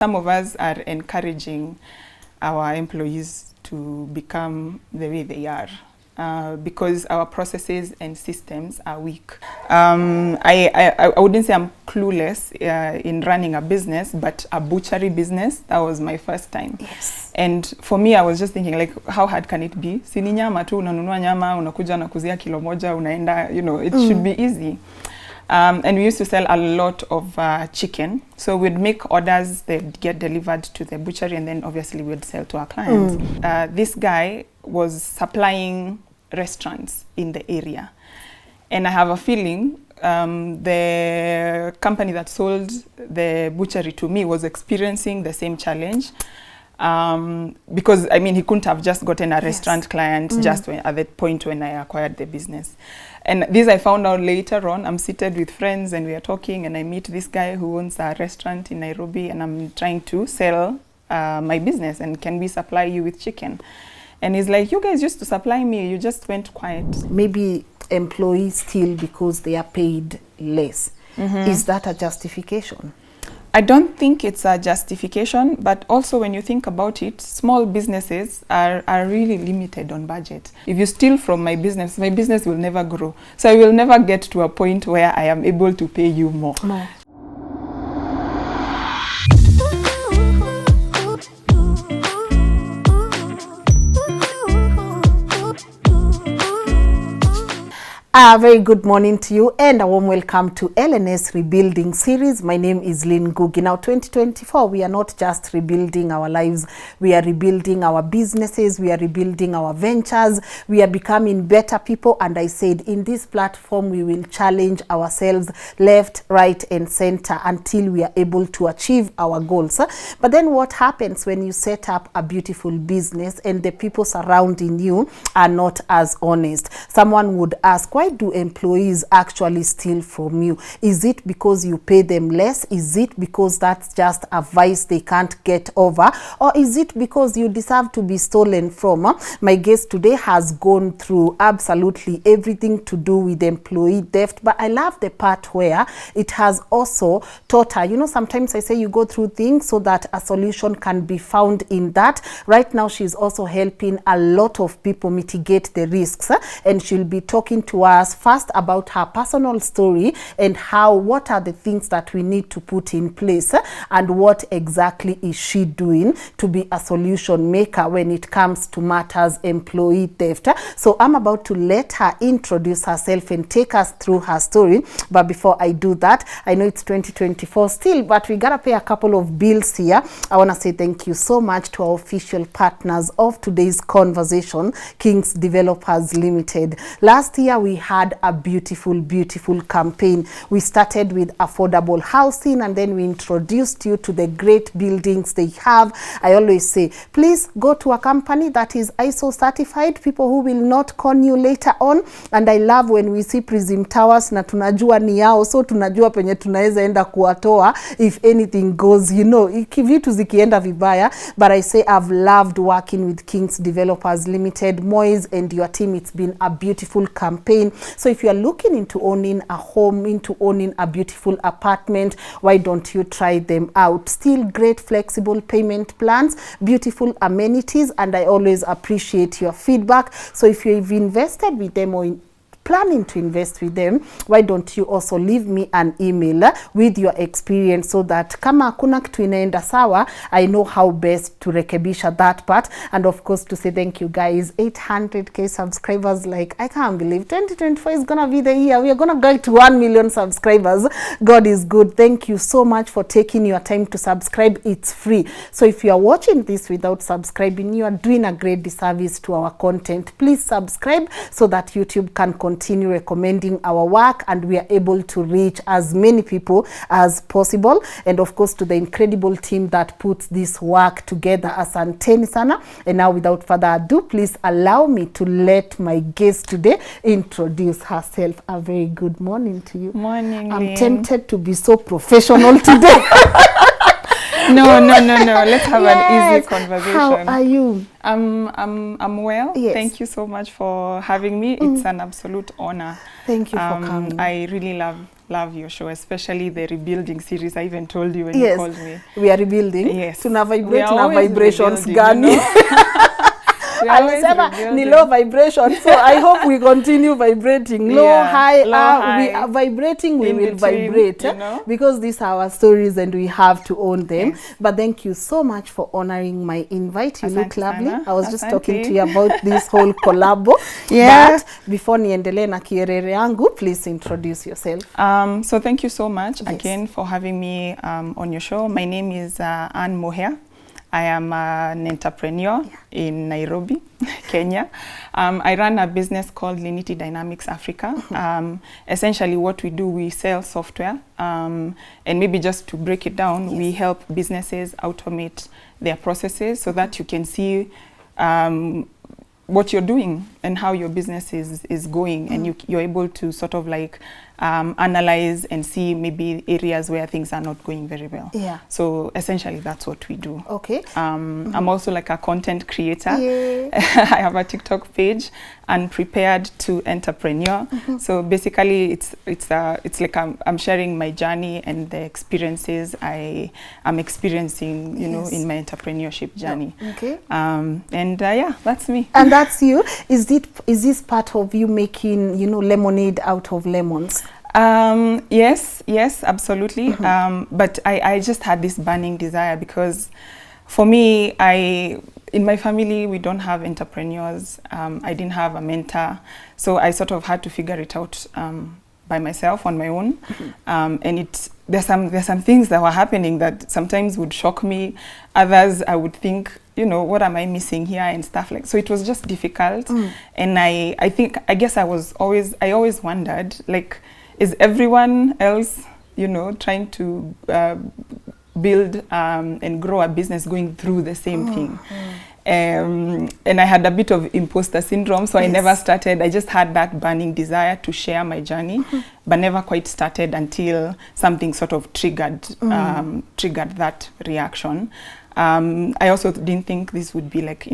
Some of us are encouraging our employees to become the way they are because our processes and systems are weak. I wouldn't say I'm clueless in running a business, but a butchery business, that was my first time. Yes. And for me, I was just thinking, like, how hard can it be? Sini nyama tu, unanunua nyama, unakuja nakuzia kilo moja, unaenda, you know, it should be easy. And we used to sell a lot of chicken. So we'd make orders, they'd get delivered to the butchery, and then obviously we'd sell to our clients. This guy was supplying restaurants in the area. And I have a feeling the company that sold the butchery to me was experiencing the same challenge. Because, I mean, he couldn't have just gotten a restaurant client just at the point when I acquired the business. And this I found out later on. I'm seated with friends and we are talking, and I meet this guy who owns a restaurant in Nairobi, and I'm trying to sell my business, and can we supply you with chicken? And he's like, you guys used to supply me, you just went quiet. Maybe employees steal because they are paid less. Is that a justification? I don't think it's a justification, but also when you think about it, small businesses are really limited on budget. If you steal from my business will never grow. So I will never get to a point where I am able to pay you more. No. A very good morning to you and a warm welcome to LNS Rebuilding Series. My name is Lynn Ngugi. Now 2024, we are not just rebuilding our lives, we are rebuilding our businesses, we are rebuilding our ventures, we are becoming better people, and I said in this platform we will challenge ourselves left, right and center until we are able to achieve our goals. But then what happens when you set up a beautiful business and the people surrounding you are not as honest? Someone would ask, why do employees actually steal from you? Is it because you pay them less? Is it because that's just a vice they can't get over? Or is it because you deserve to be stolen from? My guest today has gone through absolutely everything to do with employee theft, but I love the part where it has also taught her. You know, sometimes I say you go through things so that a solution can be found in that. Right now, she's also helping a lot of people mitigate the risks, and she'll be talking to us first about her personal story and what are the things that we need to put in place, and what exactly is she doing to be a solution maker when it comes to matters employee theft. So I'm about to let her introduce herself and take us through her story. But before I do that, I know it's 2024 still, but we gotta pay a couple of bills here. I want to say thank you so much to our official partners of today's conversation, Kings Developers Limited. Last year we had a beautiful campaign. We started with affordable housing, and then we introduced you to the great buildings they have. I always say, please go to a company that is ISO certified, people who will not con you later on. And I love when we see Prism Towers na tunajua ni yao, so tunajua penye tunaweza enda kuwatoa if anything goes, you know, vitu zikienda vibaya. But I say I've loved working with Kings Developers Limited, Moise and your team. It's been a beautiful campaign. So if you are looking into owning a home, into owning a beautiful apartment, why don't you try them out? Still great flexible payment plans, beautiful amenities, and I always appreciate your feedback. So if you've invested with them or planning to invest with them, why don't you also leave me an email with your experience, so that kama hakuna kitu inaenda sawa, I know how best to rekebisha that part. And of course to say thank you guys, 800k subscribers. Like, I can't believe 2024 is gonna be the year we are gonna go to 1 million subscribers. God is good. Thank you so much for taking your time to subscribe. It's free. So if you are watching this without subscribing, you are doing a great disservice to our content. Please subscribe so that YouTube can continue recommending our work and we are able to reach as many people as possible. And of course to the incredible team that puts this work together, asanteni sana. And now without further ado, please allow me to let my guest today introduce herself. A very good morning to you. Morning, I'm Lynn. tempted to be so professional today. No. Let's have an easy conversation. How are you? I'm well. Yes. Thank you so much for having me. It's an absolute honor. Thank you for coming. I really love your show, especially the rebuilding series. I even told you when you called me. We are rebuilding. Yes. Tuna We vibrate are na always vibrations rebuilding, gani. you know? We are always Alisema rebuilding. ni low vibration, so I hope we continue vibrating. Low, Yeah, high, low, we high. are vibrating, we In will between, vibrate, you know? because these are our stories and we have to own them. Yes. But thank you so much for honoring my invite. You look Asante lovely. sana. I was just talking Asante. to you about this whole collabo. Yeah. But before niendelee na kierere yangu, please introduce yourself. So thank you so much Yes. again for having me on your show. My name is Anne Moher. I am an entrepreneur in Nairobi, Kenya. I run a business called Lynn Dynamics Africa. Essentially what we do, we sell software. And maybe just to break it down, we help businesses automate their processes so that you can see what you're doing and how your business is going, and you're able to sort of like analyze and see maybe areas where things are not going very well. Yeah. So essentially that's what we do. Okay. I'm also like a content creator. Yeah. I have a TikTok page, Unprepared to Entrepreneur. So basically it's like I'm sharing my journey and the experiences I'm experiencing, you know, in my entrepreneurship journey. Okay. And yeah, that's me. And that's you. Is this part of you making, you know, lemonade out of lemons? Yes, absolutely. But I just had this burning desire, because for me, in my family, we don't have entrepreneurs. I didn't have a mentor. So I sort of had to figure it out by myself on my own. And there's some things that were happening that sometimes would shock me. Others I would think, you know, what am I missing here and stuff like. So it was just difficult. And I guess I always wondered, like, is everyone else, you know, trying to build and grow a business going through the same thing? And I had a bit of imposter syndrome, so I never started. I just had that burning desire to share my journey, but never quite started until something sort of triggered that reaction. I also didn't think this would be like an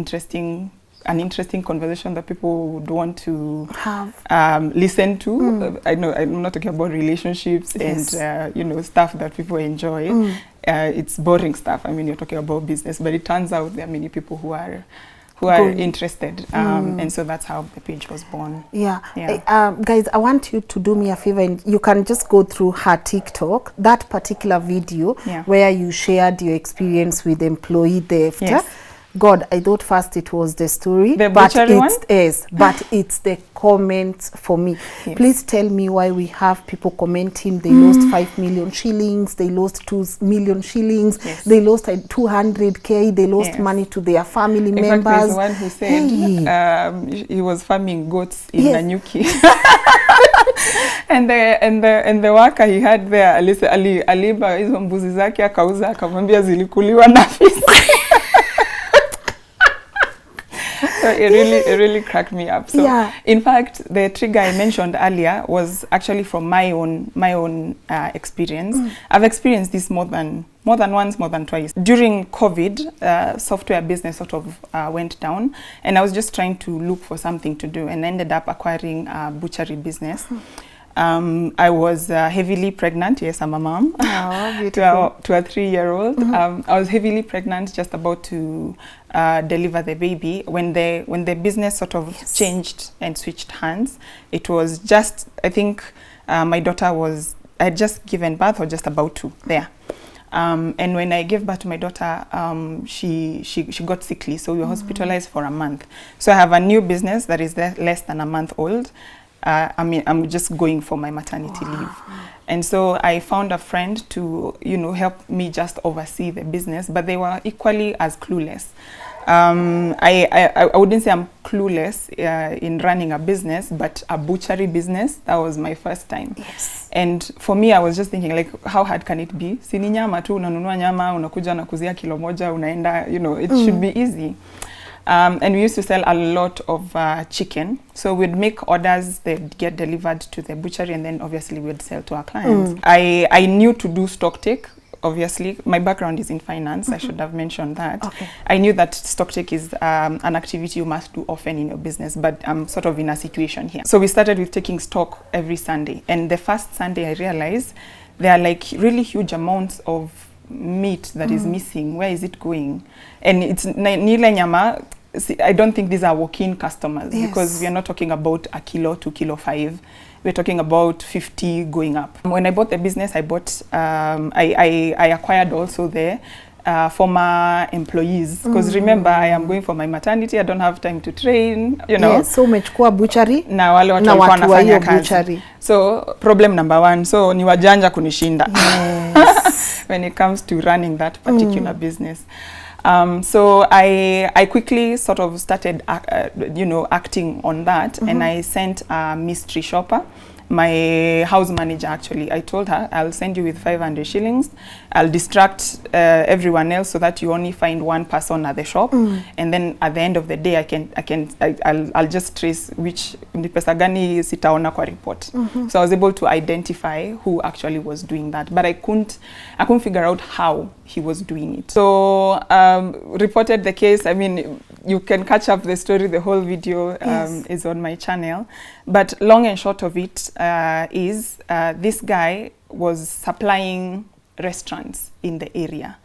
interesting conversation that people would want to have, listen to. I know I'm not talking about relationships and you know, stuff that people enjoy. It's boring stuff. I mean, you're talking about business, but it turns out there are many people who are interested, and so that's how the page was born. Guys, I want you to do me a favor, and you can just go through her TikTok, that particular video where you shared your experience with employee theft. God, I thought first it was the story, but it's the comments for me. Please tell me why we have people commenting they lost 5 million shillings, they lost 2 million shillings, they lost 200K, they lost money to their family members. In fact, there's one who said he was farming goats in Ngugi. and the worker he had there aliba hizo mbuzi zake akauza akamwambia zilikuliwa na fisi. So it really cracked me up. So in fact, the trigger I mentioned earlier was actually from my own experience. I've experienced this more than once, more than twice. During COVID, software business sort of went down, and I was just trying to look for something to do, and ended up acquiring a butchery business. I was heavily pregnant. Yes, I'm a mom to a 3-year-old. I was heavily pregnant, just about to deliver the baby when the business sort of changed and switched hands. It was just, I think my daughter I had just given birth or just about to there. And when I gave birth to my daughter, she got sickly, so we were hospitalized for a month. So I have a new business that is less than a month old. I'm just going for my maternity leave. And so I found a friend to, you know, help me just oversee the business, but they were equally as clueless. I wouldn't say I'm clueless in running a business, but a butchery business, that was my first time. And for me, I was just thinking, like, how hard can it be? Sini nyama tu, unanunua nyama, unakuja nakuzia kilo moja, unaenda, you know, it should be easy. And we used to sell a lot of chicken. So we'd make orders, they'd get delivered to the butchery, and then obviously we'd sell to our clients. I knew to do stock take obviously. My background is in finance. I should have mentioned that. Okay. I knew that stock take is an activity you must do often in your business, but I'm sort of in a situation here. So we started with taking stock every Sunday. And the first Sunday I realized there are like really huge amounts of meat that is missing. Where is it going? And it's nile nyama. I don't think these are walk-in customers, because we are not talking about a kilo to kilo 5. We're talking about 50 going up. When I bought the business, I bought, I acquired also the former employees, because remember, I am going for my maternity. I don't have time to train, you know. Yes, so umechukua butchery na wale watu walikuwa wanafanya kazi. So problem number 1, so ni wajanja kunishinda when it comes to running that particular business. So I quickly sort of started, acting on that, and I sent a mystery shopper, my house manager actually. I told her, I'll send you with 500 shillings. I'll distract everyone else so that you only find one person at the shop, and then at the end of the day, I'll just trace which Mpesa gani sitaona kwa report. So I was able to identify who actually was doing that, but I couldn't figure out how he was doing it. So reported the case. I mean, you can catch up the story. The whole video is on my channel. But long and short of it is this guy was supplying restaurants in the area.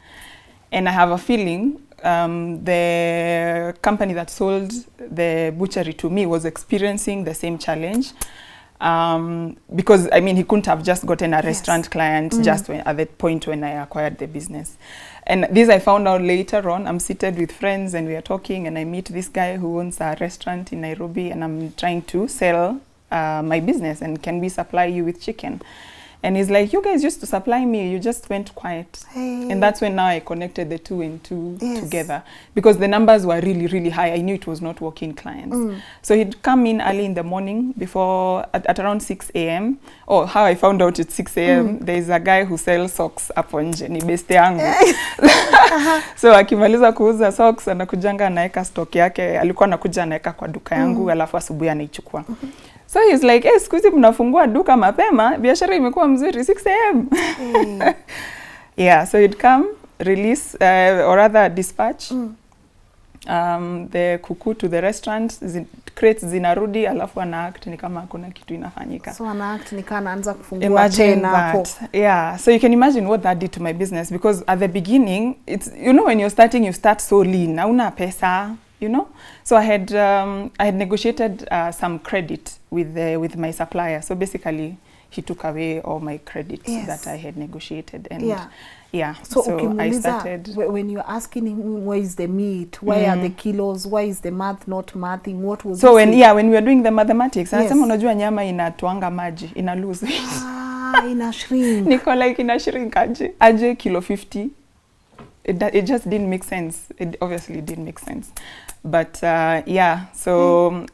And I have a feeling the company that sold the butchery to me was experiencing the same challenge. Because, I mean, he couldn't have just gotten a restaurant client just at the point when I acquired the business. And this I found out later on. I'm seated with friends and we are talking, and I meet this guy who owns a restaurant in Nairobi, and I'm trying to sell my business, and can we supply you with chicken? And he's like, you guys used to supply me, you just went quiet. And that's when now I connected the 2 and 2 together, because the numbers were really, really high. I knew it was not walk-in clients. So he'd come in early in the morning, before at around 6 a.m. Or how I found out it's 6 a.m. There's a guy who sells socks hapo nje, ni beste yangu. So akimaliza kuuza socks, anakujanga anaeka stock yake. Alikuwa anakuja anaeka kwa duka yangu, alafu asubuhi anaichukua. So he's like, hey, siku hizi mnafungua duka mapema, biashara imekuwa mzuri, 6 a.m. Yeah, so he'd come, release, or rather dispatch the kuku to the restaurant, crates zinarudi, alafu ana-act ni kama hakuna kitu inafanyika. So ana-act ni kana anaanza kufungua tena hapo. Yeah, so you can imagine what that did to my business, because at the beginning, it's, you know, when you're starting, you start so lean, hauna pesa. You know, so I had negotiated some credit with my supplier. So basically, he took away all my credits that I had negotiated, and so I started. When you're asking him where is the meat, where are the kilos, why is the math not mathing, what was so when we were doing the mathematics, anasema unajua nyama inatoanga maji, ina lose. Ina shrink. Niko like ina shrink aje kilo 50. It just didn't make sense. It obviously didn't make sense. But so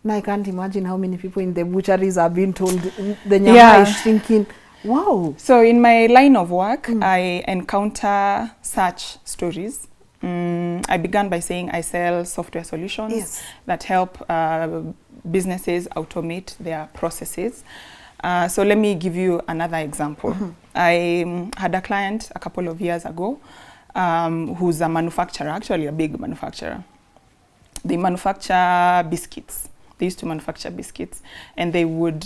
now I can't imagine how many people in the butcheries are being told the nyama is shrinking. Wow. So in my line of work, I encounter such stories. I began by saying I sell software solutions that help businesses automate their processes. So let me give you another example. I had a client a couple of years ago who's a manufacturer, actually a big manufacturer. They manufacture biscuits. They used to manufacture biscuits, and they would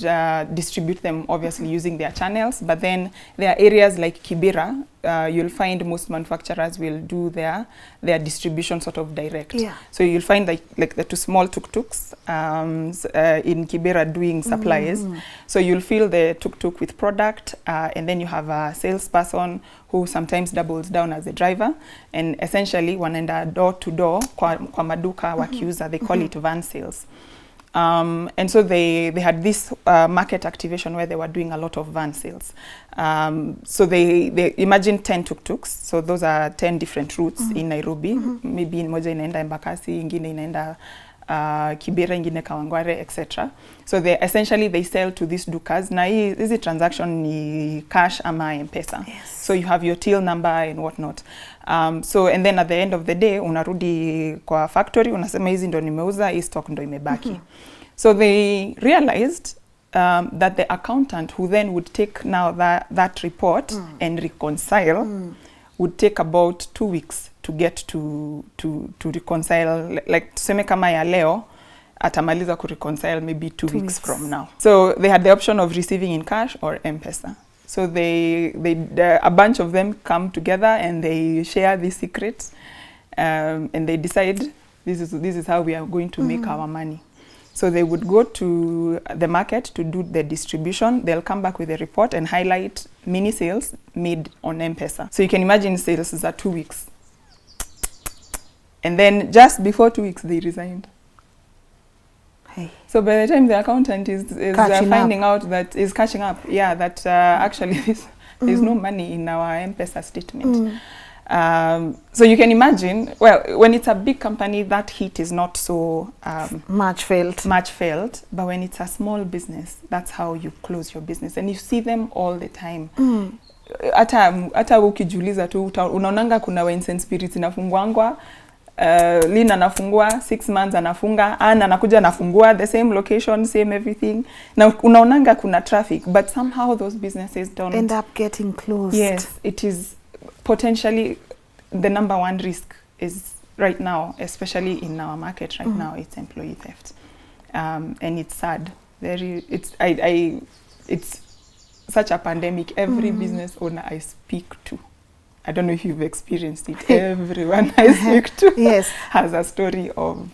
distribute them obviously using their channels. But then there are areas like Kibera, you'll find most manufacturers will do their distribution sort of direct. So you'll find like the 2 small tuk-tuks in Kibera doing supplies. So you'll fill the tuk-tuk with product, and then you have a salesperson who sometimes doubles down as a driver, and essentially wanaenda door to door kwa maduka wakiuza. They call it van sales. And so they had this market activation where they were doing a lot of van sales. So they imagine 10 tuk-tuks. So those are 10 different routes in Nairobi. Maybe moja inaenda Embakasi, ingine inaenda Kibera, ingine Kawangware, etc. So they sell to these dukas. Na hizi transaction ni cash ama Mpesa. So you have your till number and whatnot. So and then at the end of the day unarudi kwa factory, unasema hizi ndo nimeuza, hii stock ndo imebaki. So they realized that the accountant who then would take now that report and reconcile would take about 2 weeks to get to reconcile. Like tuseme kama ya leo atamaliza ku reconcile maybe 2 weeks from now. So they had the option of receiving in cash or Mpesa. So a bunch of them come together and they share these secrets, and they decide this is how we are going to make our money. So they would go to the market to do the distribution. They'll come back with a report and highlight mini sales made on Mpesa. So you can imagine sales is at 2 weeks. And then just before 2 weeks, they resigned. Hey. So by the time the accountant is finding out that is catching up, that actually there's no money in our Mpesa statement. So you can imagine, well, when it's a big company, that hit is not so much felt. But when it's a small business, that's how you close your business, and you see them all the time. Hata ukijiuliza tu unaonanga kuna wine and spirits inafungwangwa, Lynn anafungua 6 months anafunga, anakuja anafungua the same location, same everything. Now unaonanga kuna traffic, but somehow those businesses don't end up getting closed. Yes, it is potentially the number one risk is right now, especially in our market right now, it's employee theft. And it's sad. It's such a pandemic. Every business owner I speak to, I don't know if you've experienced it, everyone I speak to has a story of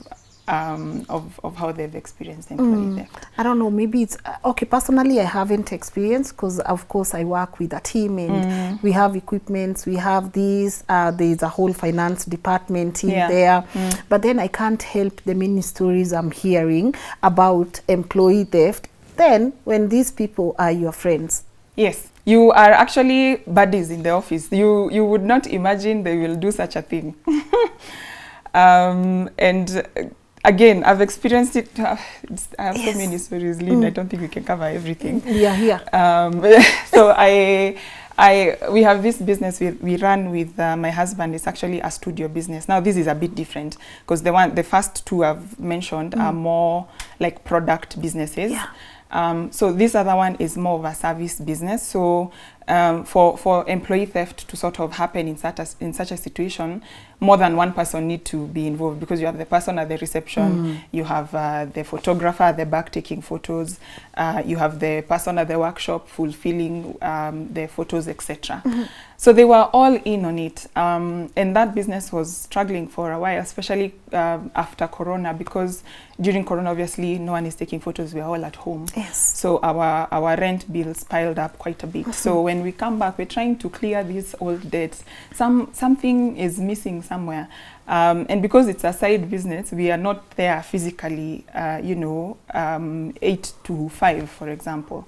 how they've experienced employee theft. I don't know, maybe it's okay. Personally, I haven't experienced because, of course, I work with a team and we have equipments, we have these. There's a whole finance department in there, but then I can't help the many stories I'm hearing about employee theft. Then, when these people are your friends, yes, you are actually buddies in the office. You would not imagine they will do such a thing. And again, I've experienced it. I have so many stories, Lynn. I don't think we can cover everything. So we have this business we run with my husband. It's actually a studio business. Now this is a bit different because the first two I've mentioned are more like product businesses. So this other one is more of a service business. So for employee theft to sort of happen in such a situation, more than one person need to be involved, because you have the person at the reception, you have the photographer at the back taking photos, you have the person at the workshop fulfilling the photos, etc. So they were all in on it, and that business was struggling for a while, especially after Corona, because during Corona, obviously, no one is taking photos. We are all at home. So our rent bills piled up quite a bit. So when we come back, we're trying to clear these old debts. Something is missing somewhere. And because it's a side business, we are not there physically, 8 to 5, for example.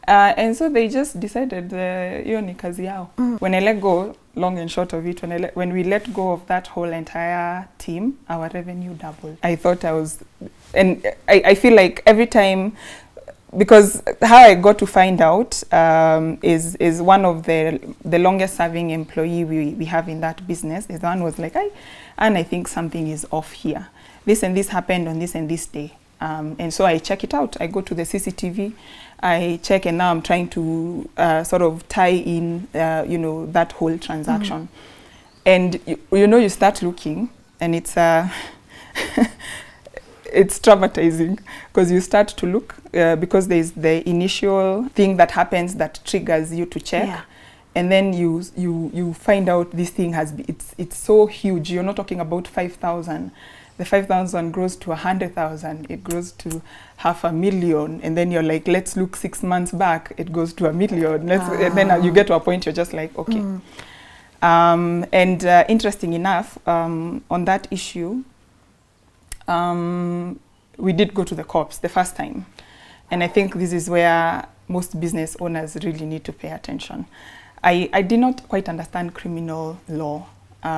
And so they just decided, hiyo ni kazi yao. When I let go, long and short of it, when we let go of that whole entire team, our revenue doubled. I thought and I feel like every time, because how I got to find out is one of the longest serving employee we have in that business. The one was like, I think something is off here. This and this happened on this and this day. And so I check it out. I go to the CCTV, I check, and now I'm trying to sort of tie in, that whole transaction. And you start looking, and it's it's traumatizing, because you start to look because there's the initial thing that happens that triggers you to check. And then you find out this thing it's so huge. You're not talking about 5,000. The 5,000 grows to 100,000. It grows to 500,000, and then you're like, let's look 6 months back. It goes to 1 million. And then you get to a point you're just like, okay. And interesting enough, on that issue, we did go to the cops the first time, and I think this is where most business owners really need to pay attention. I did not quite understand criminal law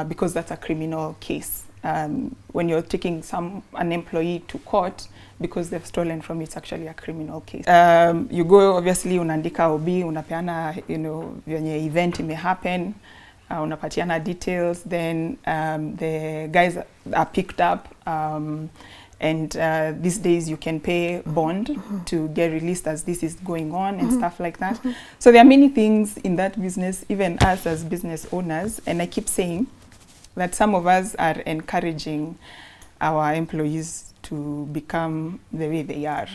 because that's a criminal case. When you're taking an employee to court because they've stolen from you, it's actually a criminal case. You go, obviously, unaandika OB, unapeana, venye event may happen, unapatiana details, then the guys are picked up, and these days you can pay bond to get released as this is going on and stuff like that. So there are many things in that business, even us as business owners, and I keep saying that some of us are encouraging our employees to become the way they are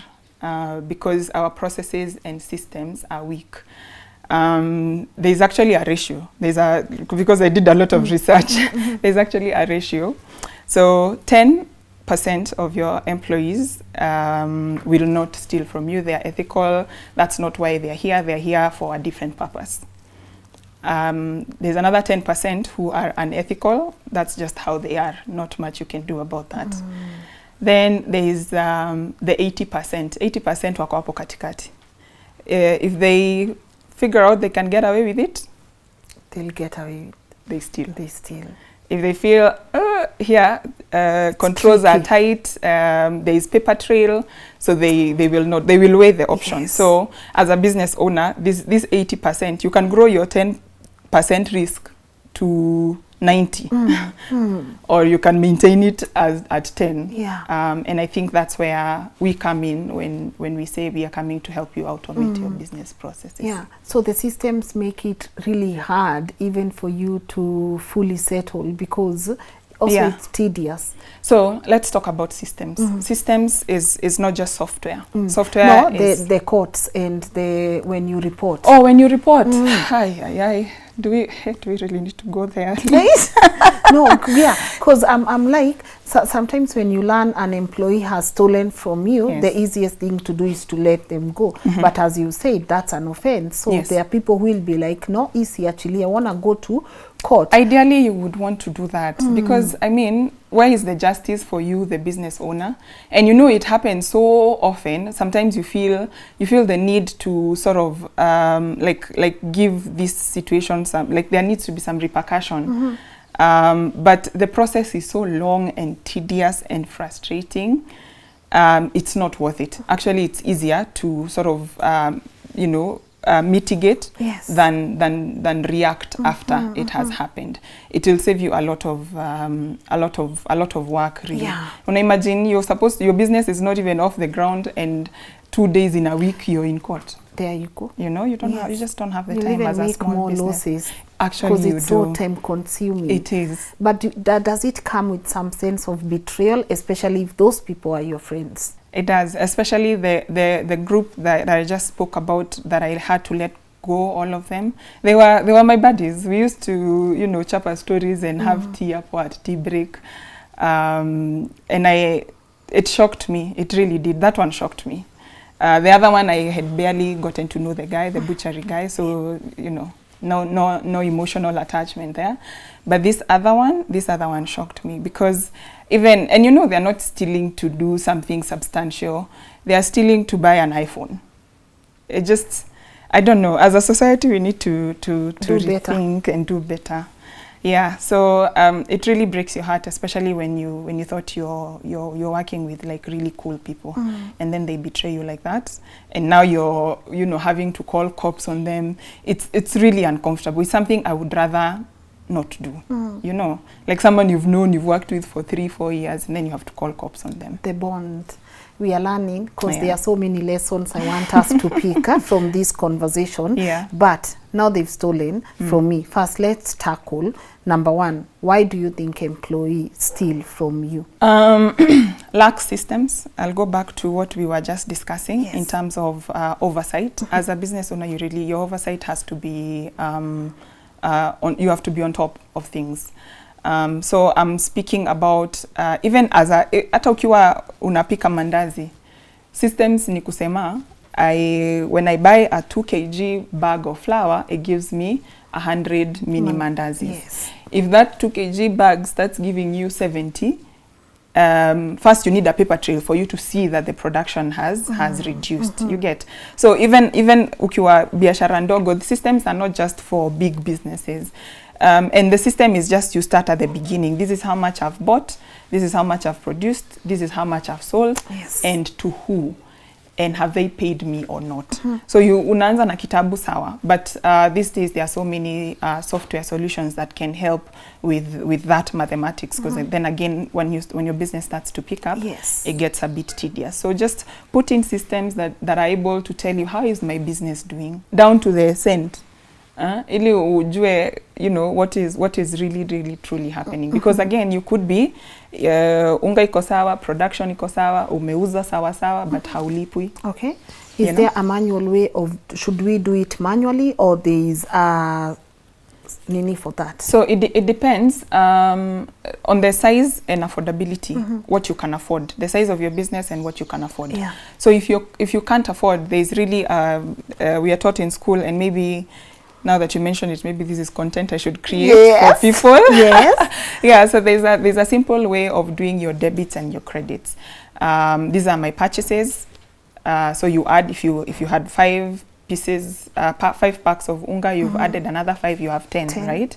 because our processes and systems are weak. There's actually a ratio. Because I did a lot of research, there's actually a ratio. So 10% of your employees will not steal from you. They are ethical. That's not why they're here. They're here for a different purpose. There's another 10% who are unethical. That's just how they are. Not much you can do about that. Then there's the 80%. 80% wako hapo katikati. If they figure out they can get away with it, they'll get away with it. They steal. They steal. If they feel here controls are tight, there is paper trail, so they will not. They will weigh the options. Yes. So as a business owner, this 80%, you can grow your 10% risk to 90, or you can maintain it at 10. Yeah. And I think that's where we come in when we say we are coming to help you automate your business processes. Yeah. So the systems make it really hard even for you to fully settle, because also it's tedious. So let's talk about systems. Systems is not just software. Software is the courts and the when you report. Oh, when you report. Do we really need to go there? No, yeah, because I'm like, sometimes when you learn an employee has stolen from you, the easiest thing to do is to let them go. But as you said, that's an offense. So there are people who will be like, no, easy, actually, I want to go to court. Ideally, you would want to do that because, I mean, where is the justice for you, the business owner? And you know it happens so often. Sometimes you feel the need to sort of like give this situation some, like there needs to be some repercussion. But the process is so long and tedious and frustrating. It's not worth it. Actually, it's easier to sort of mitigate than react after it has happened. It will save you a lot of work, really. When I imagine your business is not even off the ground, and 2 days in a week you're in court. There you go. You know, you just don't have the time even as a make small more business. losses. Actually, because it's so time consuming. It is. But does it come with some sense of betrayal, especially if those people are your friends? It does, especially the group that I just spoke about, that I had to let go, all of them. They were my buddies. We used to, chap our stories and have tea up at tea break. And it shocked me. It really did. That one shocked me. The other one, I had barely gotten to know the guy, the butchery guy. So, no emotional attachment there. But this other one shocked me, because even, and they're not stealing to do something substantial. They are stealing to buy an iPhone. It just, I don't know. As a society, we need to rethink and do better. Yeah. So it really breaks your heart, especially when you thought you're working with like really cool people, and then they betray you like that, and now you're having to call cops on them. It's really uncomfortable. It's something I would rather not do. Like someone you've worked with for 3-4 years, and then you have to call cops on them. The bond. We are learning, because there are so many lessons I want us to pick from this conversation. But now they've stolen from me. First, let's tackle number one. Why do you think employees steal from you? Lack systems. I'll go back to what we were just discussing in terms of oversight. As a business owner, your oversight has to be you have to be on top of things. So I'm speaking about even as hata ukiwa unapika mandazi, systems ni kusema, when I buy a 2 kg bag of flour, it gives me 100 mini mandazis. If that 2 kg bag starts giving you 70, first you need a paper trail for you to see that the production has reduced. You get. So even ukiwa biashara ndogo, the systems are not just for big businesses. And the system is just, you start at the beginning. This is how much I've bought. This is how much I've produced. This is how much I've sold. And to who. and have they paid me or not? So you unaanza na kitabu sawa, but these days there are so many software solutions that can help with that mathematics, because then again, when your business starts to pick up, it gets a bit tedious. So just put in systems that are able to tell you, how is my business doing down to the cent, ili ujue, you know, what is really truly happening. Because again, you could be unga iko sawa, production iko sawa, umeuza sawa, but haulipwi. Okay. Is there a manual way of, should we do it manually, or there is a nini for that? So it depends on the size and affordability, what you can afford, the size of your business and what you can afford. Yeah. So if you can't afford, there's really we are taught in school, and maybe now that you mention it, maybe this is content I should create for people. Yes. Yeah, so there's a simple way of doing your debits and your credits. These are my purchases. So you add, if you had 5 pieces, 5 packs of unga, you've added another 5, you have 10. Right?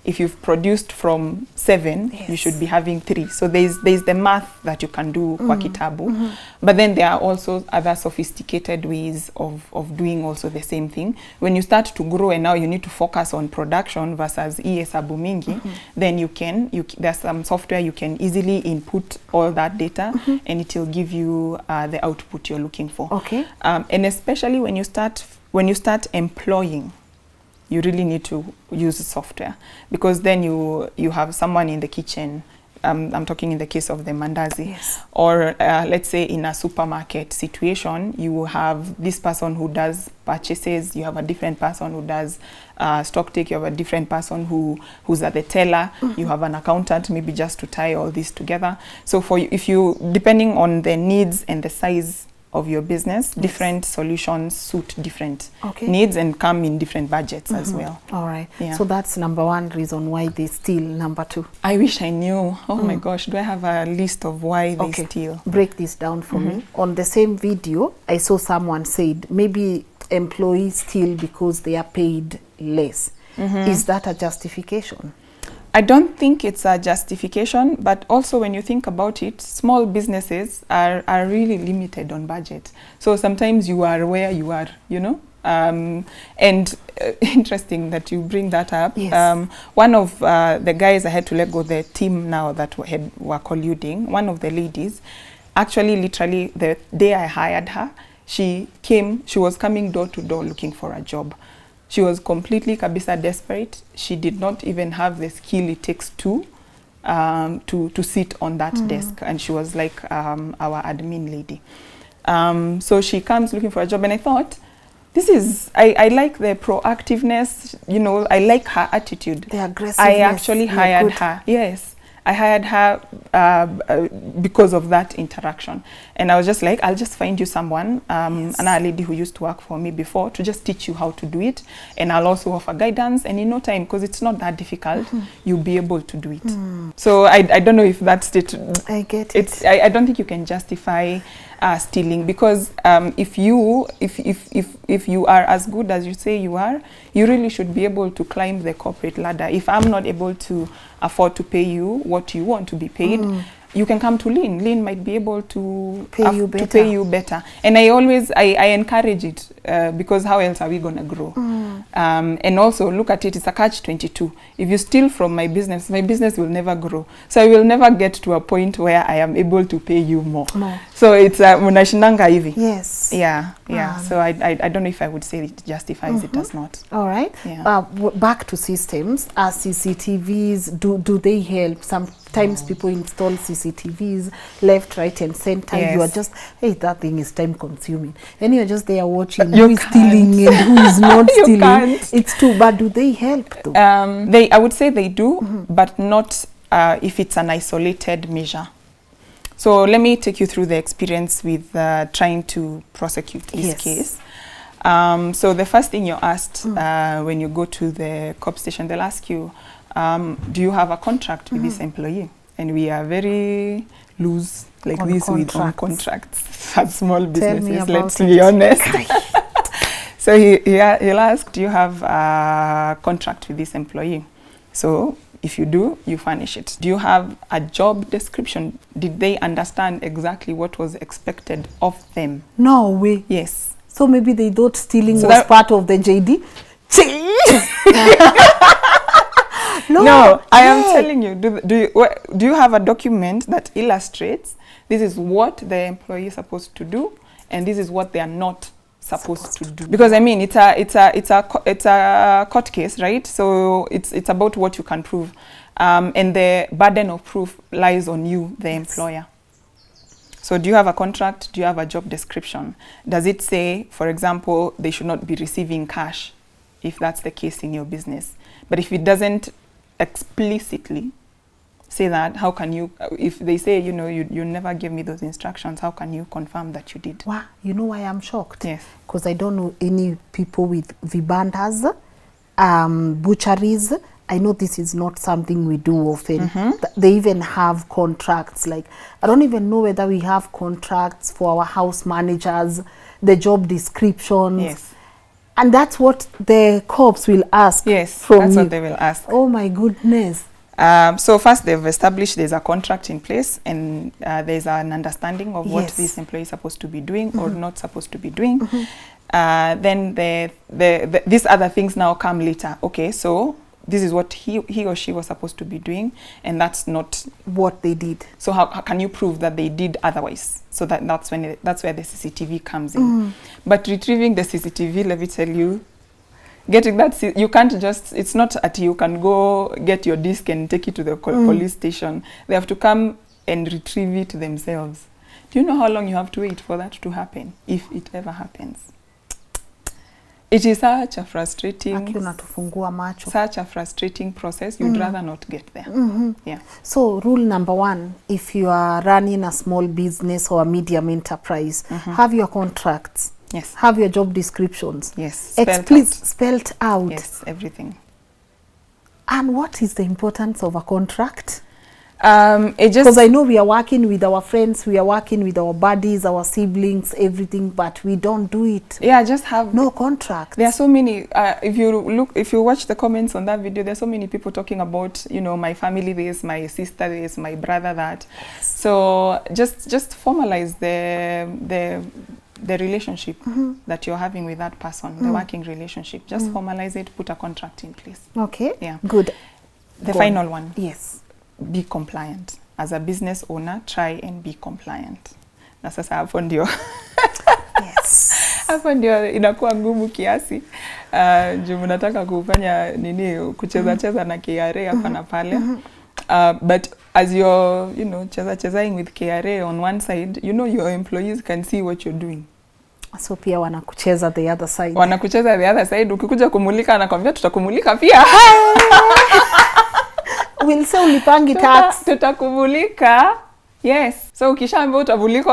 If you've produced from 7, you should be having 3. So there's the math that you can do kwa kitabu. But then there are also other sophisticated ways of doing also the same thing. When you start to grow and now you need to focus on production versus hesabu mingi, then there's some software you can easily input all that data, and it will give you the output you're looking for. Okay. And especially when you start employing, you really need to use software, because then you have someone in the kitchen. I'm talking in the case of the mandazi, or let's say in a supermarket situation, you have this person who does purchases, you have a different person who does stock take, you have a different person who's at the teller, you have an accountant, maybe just to tie all this together. So depending on the needs and the size of your business, different solutions suit different needs and come in different budgets as well. All right. Yeah. So that's number 1 reason why they steal. Number 2. I wish I knew. Oh my gosh, do I have a list of why they steal? Break this down for me. On the same video, I saw someone said maybe employees steal because they are paid less. Is that a justification? I don't think it's a justification, but also when you think about it, small businesses are really limited on budget. So sometimes you are where you are, you know. And interesting that you bring that up. Yes. One of the guys I had to let go, the team now that were colluding, one of the ladies, actually literally the day I hired her, she was coming door to door looking for a job. She was completely kabisa desperate. She did not even have the skill it takes to sit on that desk, and she was like our admin lady. So she comes looking for a job, and I thought, I like the proactiveness, you know, I like her attitude. The aggressiveness. I actually hired her. Yes. I hired her because of that interaction. And I was just like, I'll just find you someone, another lady who used to work for me before, to just teach you how to do it. And I'll also offer guidance. And in no time, because it's not that difficult, you'll be able to do it. So I don't know if that's it. I get it. I don't think you can justify stealing, because if you are as good as you say you are, you really should be able to climb the corporate ladder. If I'm not able to afford to pay you what you want to be paid, you can come to Lynn. Lynn might be able to pay you better. And I encourage it because how else are we going to grow? And also look at it, it's a catch-22. If you steal from my business will never grow. So I will never get to a point where I am able to pay you more. So it's munashinanga hivi. Yes. Yeah. So I don't know if I would say it justifies, it does not. All right. Yeah. Back to systems. CCTVs, do they help? Sometimes people install CCTVs left, right, and center. You are just, hey, that thing is time consuming. And you're just there watching who is stealing and who is not stealing. It's too bad. Do they help though? I would say they do, but not if it's an isolated measure. So let me take you through the experience with trying to prosecute this case. So the first thing you're asked when you go to the cop station, they'll ask you, do you have a contract with this employee? And we are very loose like on this with on contracts at small businesses, let's be honest. So he'll ask, do you have a contract with this employee? So If you do, you furnish it. Do you have a job description? Did they understand exactly what was expected of them? No way. Yes. So maybe they thought stealing So was that- part of the JD. No, I am telling you, do you have a document that illustrates this is what the employee is supposed to do and this is what they are not supposed to do? Because I mean, it's a court case, right? So it's about what you can prove, and the burden of proof lies on you, the employer. So do you have a contract? Do you have a job description? Does it say, for example, they should not be receiving cash, if that's the case in your business? But if it doesn't explicitly say that, how can you, if they say, you know, you never gave me those instructions, how can you confirm that you did? Wow, you know why I'm shocked? Yes. Because I don't know any people with vibandas, butcheries. I know this is not something we do often. They even have contracts. Like, I don't even know whether we have contracts for our house managers, the job descriptions. Yes. And that's what the cops will ask. Yes, from that's you. what they will ask. Oh my goodness. So first they've established there's a contract in place and there's an understanding of what Yes. this employee is supposed to be doing or not supposed to be doing. Then these other things now come later. Okay, so this is what he or she was supposed to be doing, and that's not what they did. So how can you prove that they did otherwise? So that's where the CCTV comes in. But retrieving the CCTV, let me tell you, getting that, you can't just, it's not at you can go get your disc and take it to the police station. They have to come and retrieve it themselves. Do you know how long you have to wait for that to happen, if it ever happens? It is such a frustrating, such a frustrating process. You'd rather not get there. Yeah. So rule number one, if you are running a small business or a medium enterprise, have your contracts. Yes. Have your job descriptions. Yes. Spelled out. Yes, everything. And what is the importance of a contract? Because I know we are working with our friends, we are working with our buddies, our siblings, everything, but we don't do it. Yeah, just have no contract. There are so many. If you watch the comments on that video, there are so many people talking about, you know, my family this, my sister this, my brother that. Yes. So just formalize the relationship that you're having with that person, the working relationship. Just formalize it, put a contract in place. Okay. Yeah. Good. The final one. Yes. Be compliant. As a business owner, try and be compliant. Na sasa hapo ndio. Yes. Hapo ndio inakuwa ngumu kiasi. Juu mnataka kufanya nini, kucheza na KRA hapa na pale. But as you're, you know, chezaing with KRA on one side, you know your employees can see what you're doing. So pia wanakucheza the other side. Wanakucheza the other side. Ukikuja kumulika anakwambia tutakumulika pia. We'll say ulipangi tax. Tutakumulika. Yes. So ukishaambia utabulika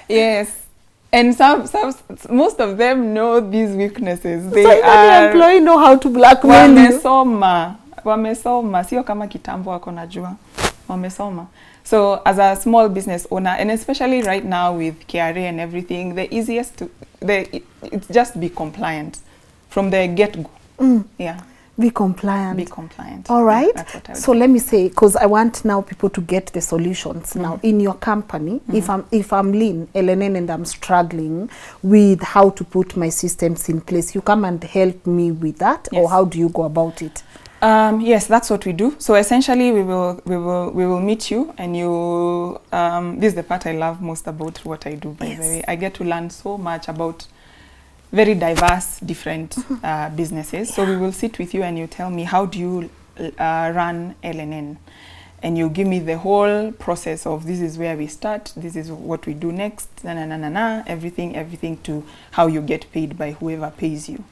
Yes. And most of them know these weaknesses. So the employee know how to blackmail you. Wamesoma. Sio kama kitambo wako najua. Wamesoma. So as a small business owner, and especially right now with KRA and everything, the easiest it's just be compliant from the get-go. Yeah. Be compliant. Be compliant. All right. That's what I would so let me say, because I want now people to get the solutions. Now, in your company, if I'm Lynn, LNN, and I'm struggling with how to put my systems in place, you come and help me with that, or how do you go about it? Yes, that's what we do. So essentially, we will meet you, and you. This is the part I love most about what I do. By the way, I get to learn so much about very diverse, different businesses. So we will sit with you and you tell me, how do you run LNN? And you give me the whole process of this is where we start, this is what we do next, everything to how you get paid by whoever pays you.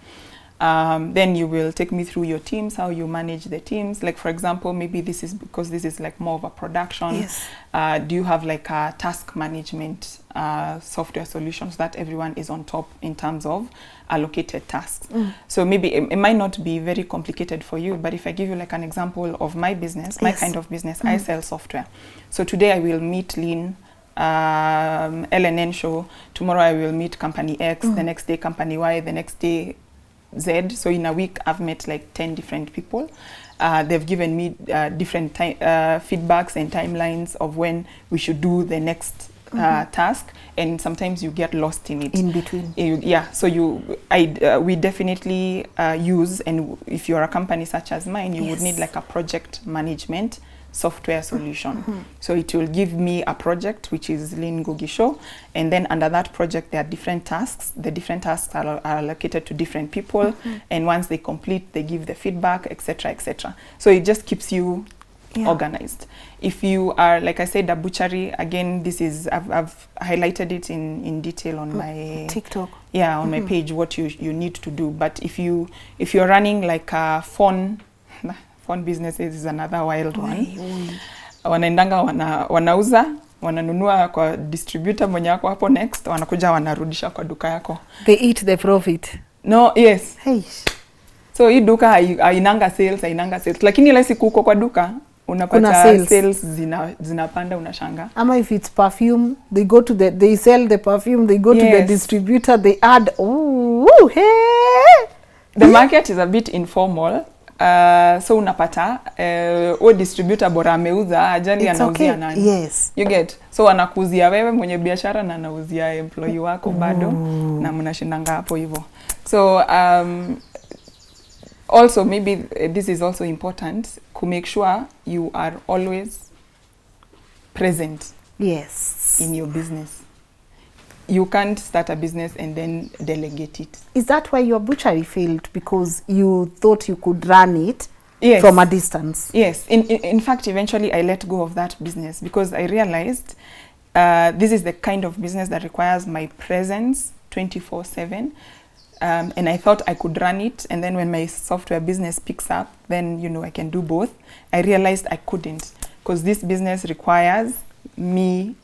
Then you will take me through your teams, how you manage the teams. Like, for example, maybe this is because this is like more of a production. Yes. Do you have like a task management software solutions that everyone is on top in terms of allocated tasks? So maybe it might not be very complicated for you, but if I give you like an example of my business, my kind of business, I sell software. So today I will meet Lynn, LNN show. Tomorrow I will meet company X, the next day company Y, the next day Z. So in a week, I've met like 10 different people. They've given me different feedbacks and timelines of when we should do the next task, and sometimes you get lost in it. In between. Yeah, so we definitely use, and if you're a company such as mine, you would need like a project management software solution. So it will give me a project, which is Ngugi show, and then under that project there are different tasks. The different tasks are allocated to different people, and once they complete, they give the feedback, etc., etc. So it just keeps you organized. If you are, like I said, a butchery, again, this is, I've highlighted it in detail on my TikTok. Yeah, on my page, what you need to do. But if you're running like a phone businesses is another wild one. Wanaendanga wanauza, wananunua kwa distributor mwenye wako hapo next, wanakuja wanarudisha kwa duka yako. They eat the profit. No, yes. Hey. So hii duka hainanga sales. Lakini ile siku uko kwa duka, unapata sales zinapanda, unashanga. Ama if it's perfume, they sell the perfume, they go to the distributor, they add, hey! The market is a bit informal. So unapata distributor bora ameuza ajali anauzia nani. Yes. You get. So anakuzia wewe mwenye biashara na anauzia employee wako bado na mnashindanga hapo hivyo. So also maybe this is also important to make sure you are always present. Yes. In your business. You can't start a business and then delegate it. Is that why your butchery failed? Because you thought you could run it from a distance? Yes. In fact, eventually I let go of that business because I realized this is the kind of business that requires my presence 24/7. And I thought I could run it. And then when my software business picks up, then, I can do both. I realized I couldn't because this business requires me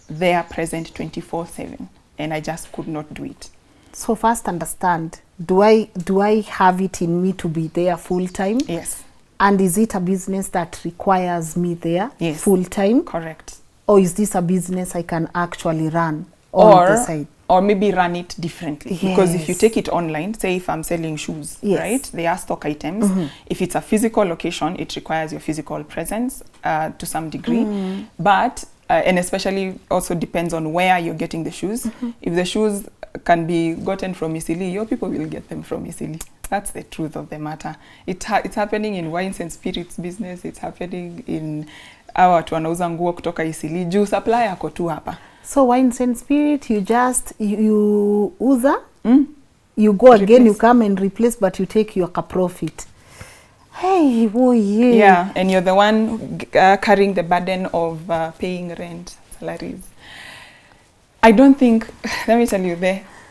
there present 24/7. And I just could not do it. So first understand, do I have it in me to be there full time? Yes. And is it a business that requires me there full time? Correct. Or is this a business I can actually run on the side? Or maybe run it differently. Because if you take it online, say if I'm selling shoes, right? They are stock items. If it's a physical location, it requires your physical presence to some degree. But and especially also depends on where you're getting the shoes. If the shoes can be gotten from Isili, your people will get them from Isili. That's the truth of the matter. It's happening in wines and spirits business. It's happening in watu wanauza nguo kutoka Isili. Juu supply yako tu hapa. So wines and spirit, you uza, you go again, you come and replace, but you take your profit. Hey, yeah, and you're the one carrying the burden of paying rent, salaries. I don't think, let me tell you,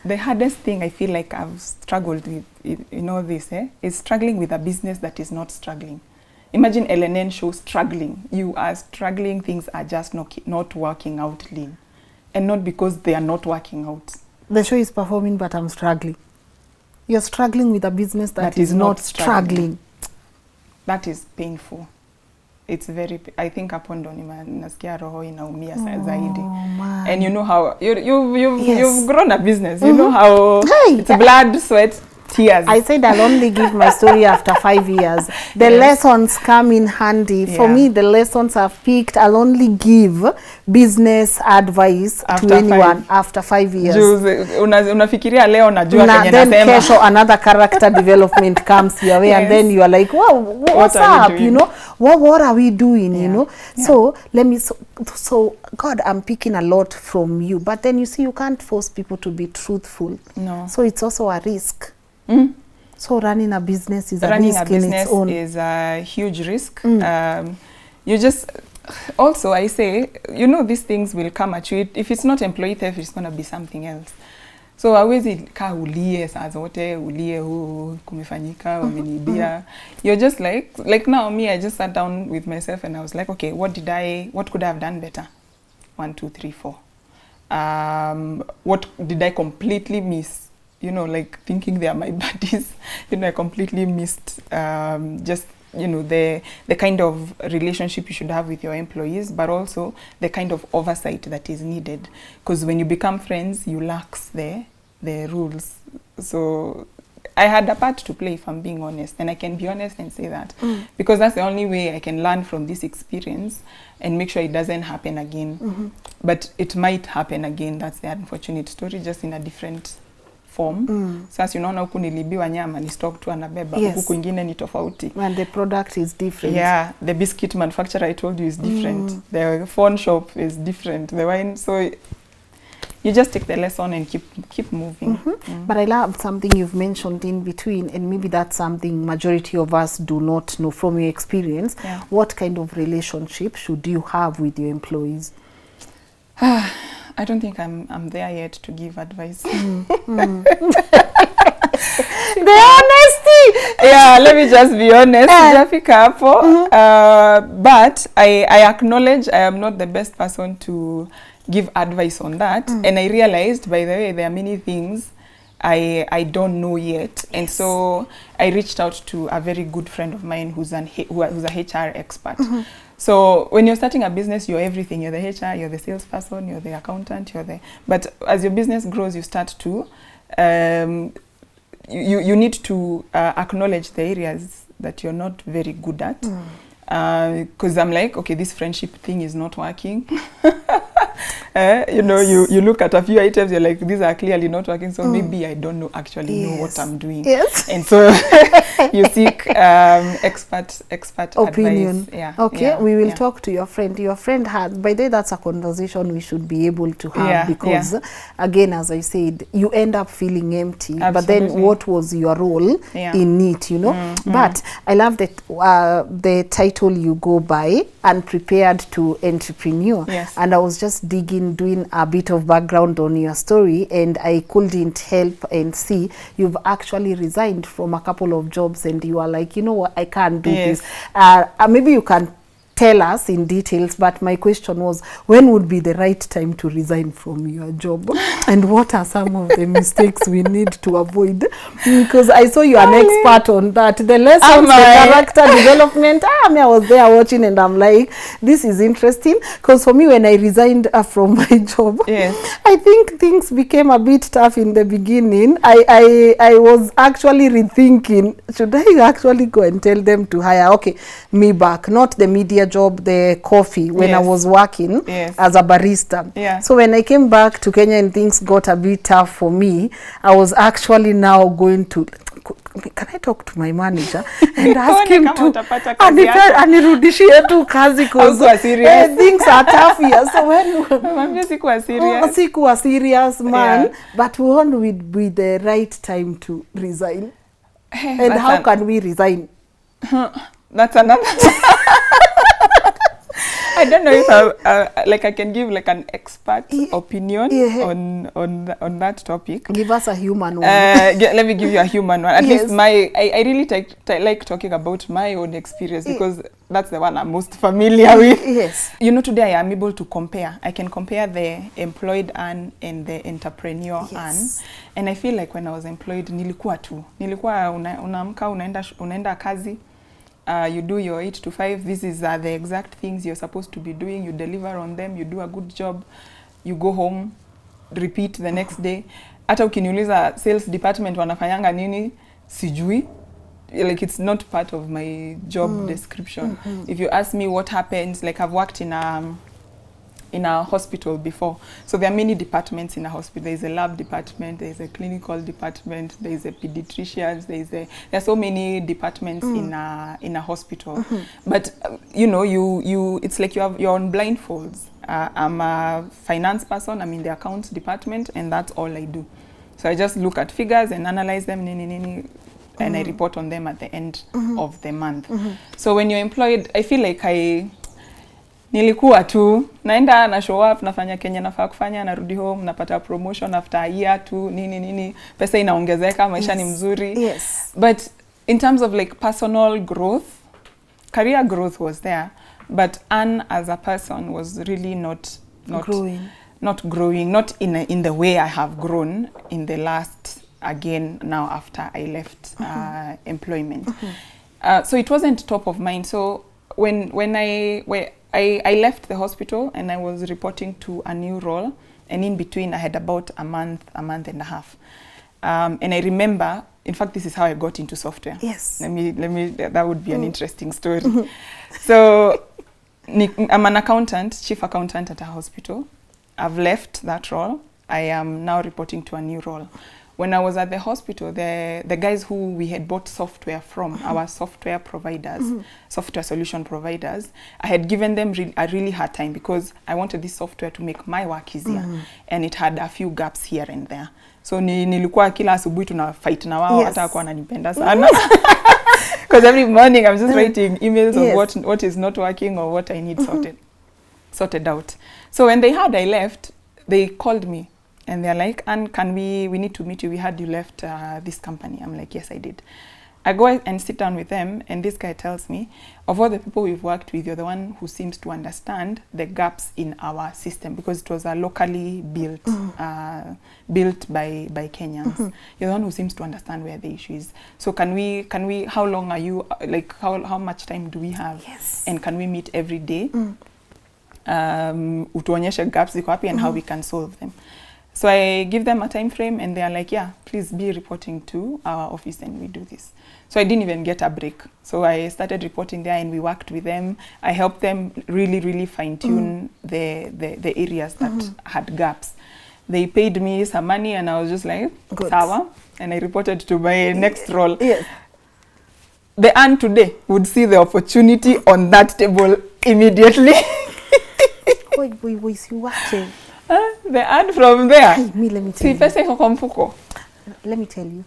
the hardest thing I feel like I've struggled with in all this is struggling with a business that is not struggling. Imagine LNN show struggling. You are struggling, things are just not working out, Lynn. And not because they are not working out. The show is performing, but I'm struggling. You're struggling with a business that is not struggling. That is painful. It's very, I think upon nasikia roho inaumia zaidi. Man. And you know how you've grown a business. You know how it's blood, sweat, tears. I said I'll only give my story after 5 years. The lessons come in handy. For me, the lessons I've picked, I'll only give business advice to anyone after 5 years. Unafikiria leo najua kenye then nasema. Kesho another character development comes your way and then you are like, wow, what's up? You know, what are we doing? You know, so let me, so God, I'm picking a lot from you, but then you see, you can't force people to be truthful. No. So it's also a risk. So running a business is a risk in its own. Running a business is a huge risk. You just, also I say, you know, these things will come at you. If it's not employee theft, it's going to be something else. So hawezi kaa ulie saa zote, ulie kumefanyika, wamenibia. You're just like now me, I just sat down with myself and I was like, okay, what could I have done better? 1, 2, 3, 4. What did I completely miss? You know, like thinking they are my buddies. You know, I completely missed just, you know, the kind of relationship you should have with your employees, but also the kind of oversight that is needed. Because when you become friends, you lax the rules. So I had a part to play, if I'm being honest, and I can be honest and say that, because that's the only way I can learn from this experience and make sure it doesn't happen again. But it might happen again. That's the unfortunate story, just in a different form. Sasa unaona huku nilibiwa nyama ni stock tu anabeba, huku kwingine ni tofauti. And the product is different. Yeah, the biscuit manufacturer I told you is different. The phone shop is different. The wine, so you just take the lesson and keep moving. But I love something you've mentioned in between, and maybe that's something majority of us do not know from your experience. What kind of relationship should you have with your employees? I don't think I'm there yet to give advice. The honesty. Yeah, let me just be honest. But I acknowledge I am not the best person to give advice on that. And I realized, by the way, there are many things I don't know yet. And so I reached out to a very good friend of mine who's a HR expert. So when you're starting a business, you're everything. You're the HR, you're the salesperson, you're the accountant, but as your business grows, you start to, you need to acknowledge the areas that you're not very good at. Because I'm like, okay, this friendship thing is not working. You know, you look at a few items, you're like, these are clearly not working, so maybe I don't know what I'm doing. And so you seek expert opinion. Advice. Okay, we will talk to your friend. Your friend has, by the way, that's a conversation we should be able to have, because again, as I said, you end up feeling empty. Absolutely. But then what was your role in it, you know? But I love that the title you go by, Unprepared to Entrepreneur. And I was just doing a bit of background on your story, and I couldn't help and see you've actually resigned from a couple of jobs, and you are like, you know what, I can't do this. Maybe you can tell us in details, but my question was, when would be the right time to resign from your job? And what are some of the mistakes we need to avoid? Because I saw you are an expert on that. The lessons, the character development, I was there watching, and I'm like, this is interesting. Because for me, when I resigned from my job, I think things became a bit tough in the beginning. I was actually rethinking, should I actually go and tell them to hire, me back, not the media job, the coffee, when I was working as a barista. So when I came back to Kenya and things got a bit tough for me, I was actually now going to, can I talk to my manager and ask him to anirudishie tu kazi, because things are tough here. So when sikuwa serious man, but when would be the right time to resign? And how can we resign? That's another I don't know if I can give like an expert opinion on that topic. Give us a human one. Let me give you a human one. At least I really like talking about my own experience, because that's the one I'm most familiar with. You know, today I am able to compare. I can compare the employed Anne and the entrepreneur Anne. And I feel like when I was employed, nilikuwa unaamka unaenda kazi. You do your 8 to 5. This is the exact things you're supposed to be doing. You deliver on them. You do a good job. You go home, repeat the next day. Hata ukiniuliza sales department wanafanyanga nini, sijui. Like, it's not part of my job description. If you ask me what happens, like, I've worked in a hospital before. So there are many departments in a hospital. There is a lab department, there is a clinical department, there is a pediatricians, there are so many departments in a hospital. But you know, it's like you're on blindfolds. I'm a finance person, I'm in the accounts department, and that's all I do. So I just look at figures and analyze them, and I report on them at the end of the month. So when you're employed, I feel like nilikuwa tu naenda na show up, nafanya Kenya nafaa kufanya, narudi home, napata promotion after a year tu, nini pesa inaongezeka, maisha ni mzuri. But in terms of like personal growth, career growth was there, but Anne as a person was really not growing, not in the way I have grown in the last, again now after I left employment. So it wasn't top of mind. So when I left the hospital and I was reporting to a new role, and in between I had about a month and a half. And I remember in fact, this is how I got into software. Yes. That would be an interesting story. So I'm an accountant, chief accountant at a hospital. I've left that role. I am now reporting to a new role. When I was at the hospital, the guys who we had bought software from, our software providers, software solution providers, I had given them a really hard time because I wanted this software to make my work easier. And it had a few gaps here and there. So nilikuwa kila asubuhi tuna fight na wao, hata wako wananipenda sana. Because every morning I'm just writing emails of what is not working or what I need sorted out. So when they heard I left, they called me. And they're like, Anne, we need to meet you. We heard you left this company. I'm like, yes, I did. I go and sit down with them, and this guy tells me, of all the people we've worked with, you're the one who seems to understand the gaps in our system, because it was a locally built, built by Kenyans. You're the one who seems to understand where the issue is. So can we, how long are you, like, how much time do we have? Yes. And can we meet every day? Utuonyeshe gaps ziko wapi and how we can solve them. So I give them a time frame and they are like, yeah, please be reporting to our office and we do this. So I didn't even get a break. So I started reporting there and we worked with them. I helped them really fine tune the areas that had gaps. They paid me some money and I was just like, sawa. And I reported to my next role. Yes. The Anne today would see the opportunity on that table immediately. Wait, you watching? The ad from there. Hey, let me tell you. Let me tell you.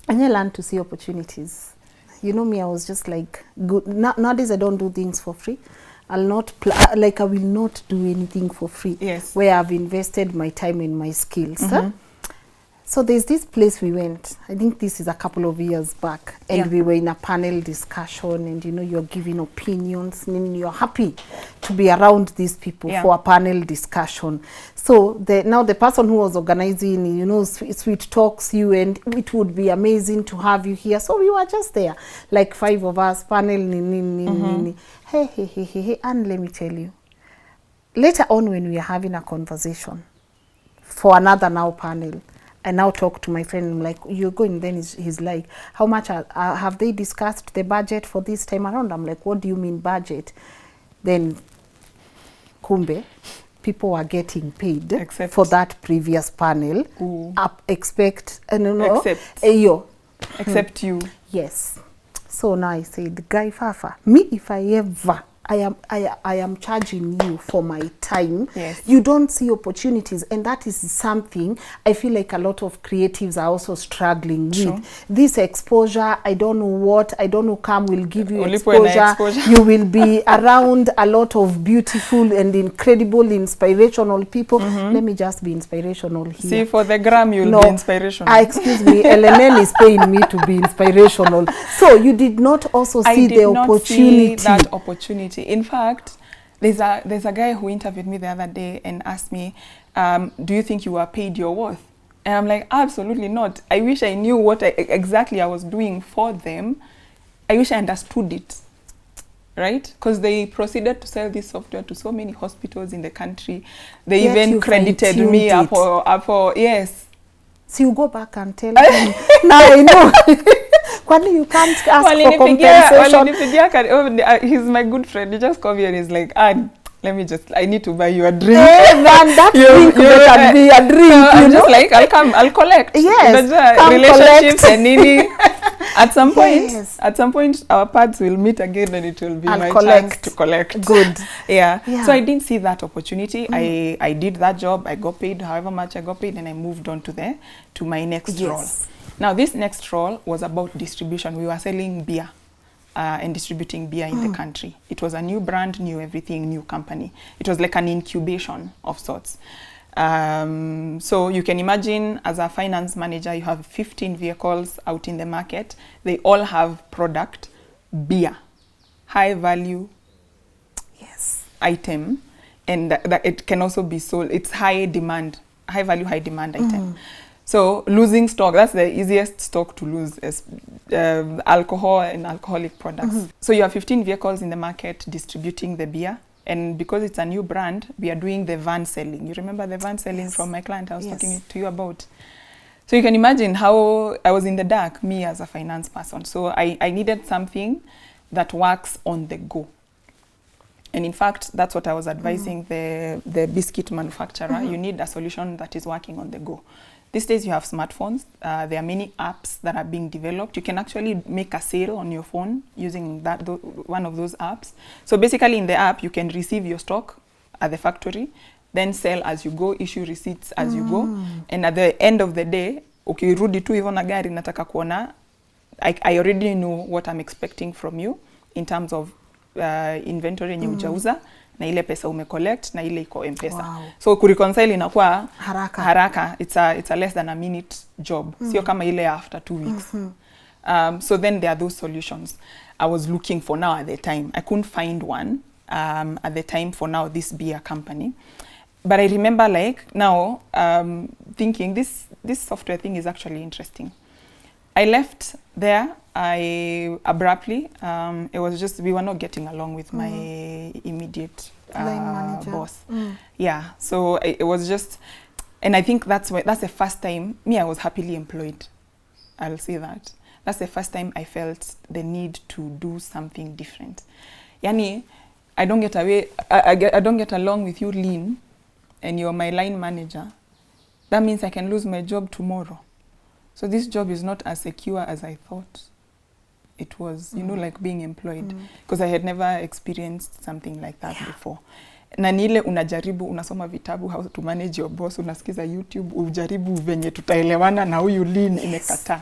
I learned to see opportunities. You know me, I was just like, good. Nowadays I don't do things for free. I'll not, I will not do anything for free. Yes. Where I've invested my time and my skills. So there's this place we went. I think this is a couple of years back. And we were in a panel discussion and, you know, you're giving opinions and you're happy to be around these people for a panel discussion. So now the person who was organizing, you know, sweet talks you, and it would be amazing to have you here. So we were just there, like 5 of us, panel, Hey, and let me tell you, later on when we are having a conversation for another now panel, I now talk to my friend, I'm like, you're going, then he's like, how much have they discussed the budget for this time around? I'm like, what do you mean budget? Then, kumbe, people are getting paid for that previous panel. Except you. Yes. So now I said, Guy Fafa, me if I ever, I am charging you for my time. Yes. You don't see opportunities, and that is something I feel like a lot of creatives are also struggling with. This exposure, I don't know come will give you exposure. You will be around a lot of beautiful and incredible, inspirational people. Let me just be inspirational here. See, for the gram, you'll be inspirational. Excuse me, LNN is paying me to be inspirational. So you did not also see the opportunity. See that opportunity. In fact, there's a guy who interviewed me the other day and asked me, do you think you are paid your worth? And I'm like, absolutely not. I wish I knew what exactly I was doing for them. I wish I understood it, right? Because they proceeded to sell this software to so many hospitals in the country. They even credited me for yes. So you go back and tell them, now I know. When you can't ask for compensation. He's my good friend. He just come here and he's like, Anne, I need to buy you a drink. Hey, man, that drink better be a drink. So I'm just like, I'll collect. Yes, relationships and nini. At some point, our paths will meet again and it will be my chance to collect. Good. Yeah. So I didn't see that opportunity. I did that job. I got paid however much I got paid, and I moved on to my next role. Now, this next role was about distribution. We were selling beer and distributing beer in the country. It was a new brand, new everything, new company. It was like an incubation of sorts. So you can imagine, as a finance manager, you have 15 vehicles out in the market. They all have product, beer, high value item, and that it can also be sold. It's high demand, high value, high demand item. So losing stock, that's the easiest stock to lose, is alcohol and alcoholic products. So you have 15 vehicles in the market distributing the beer. And because it's a new brand, we are doing the van selling. You remember the van selling from my client I was talking to you about? So you can imagine how I was in the dark, me as a finance person. So I needed something that works on the go. And in fact, that's what I was advising the biscuit manufacturer. You need a solution that is working on the go. These days you have smartphones. There are many apps that are being developed. You can actually make a sale on your phone using one of those apps. So basically in the app, you can receive your stock at the factory, then sell as you go, issue receipts as you go. And at the end of the day, ukirudi tu hivyo na gari nataka kuona, I already know what I'm expecting from you in terms of inventory yenye hujauza na ile pesa umecollect na ile iko Mpesa. Wow. So kureconcile inakuwa haraka. It's a less than a minute job. Sio kama ile after 2 weeks. So then there are those solutions I was looking for now at the time. I couldn't find one at the time for now this beer company. But I remember like now thinking this software thing is actually interesting. I left there. I abruptly, it was just, we were not getting along with my immediate boss. Yeah, so it was just, and I think that's the first time, I was happily employed. I'll say that. That's the first time I felt the need to do something different. Yani, I don't get along with you, Lynn, and you're my line manager. That means I can lose my job tomorrow. So this job is not as secure as I thought it was, you know, like being employed. Because I had never experienced something like that before. Na nile unajaribu, unasoma vitabu, how to manage your boss, unasikiza YouTube, ujaribu venye tutaelewana na huyu Lynn imekata.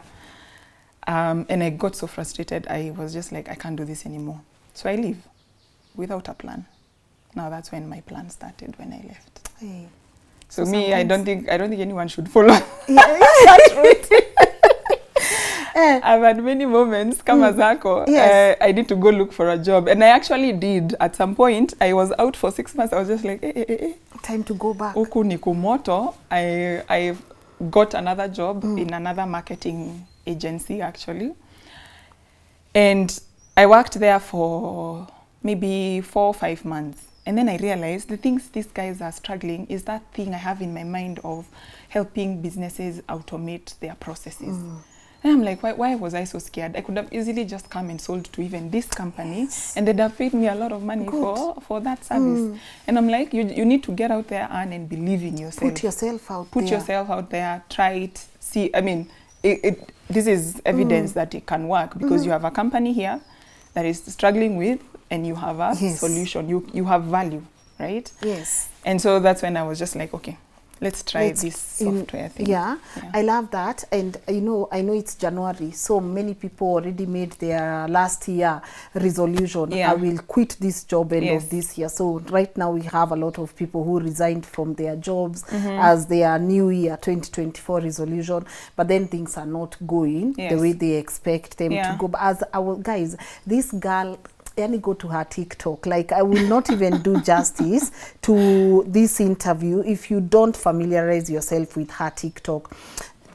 And I got so frustrated, I was just like, I can't do this anymore. So I leave without a plan. Now that's when my plan started, when I left. Hey. So me, I don't think anyone should follow that route. I've had many moments, kama zako, I need to go look for a job. And I actually did. At some point, I was out for 6 months. I was just like, time to go back. Huku ni kumoto. I got another job in another marketing agency, actually. And I worked there for maybe 4 or 5 months. And then I realized the things these guys are struggling is that thing I have in my mind of helping businesses automate their processes. And I'm like, why was I so scared? I could have easily just come and sold to even this company and they'd have paid me a lot of money for that service. And I'm like, you need to get out there and believe in yourself. Put yourself out there. Put yourself out there. Try it. See, I mean, this is evidence that it can work because you have a company here that is struggling with and you have a solution. You have value, right? Yes. And so that's when I was just like, okay, let's try this software thing. Yeah, I love that. And I know it's January, so many people already made their last year resolution. I will quit this job end of this year. So right now we have a lot of people who resigned from their jobs as their new year 2024 resolution, but then things are not going the way they expect them to go. But as our guys, this girl, go to her TikTok. Like, I will not even do justice to this interview if you don't familiarize yourself with her TikTok.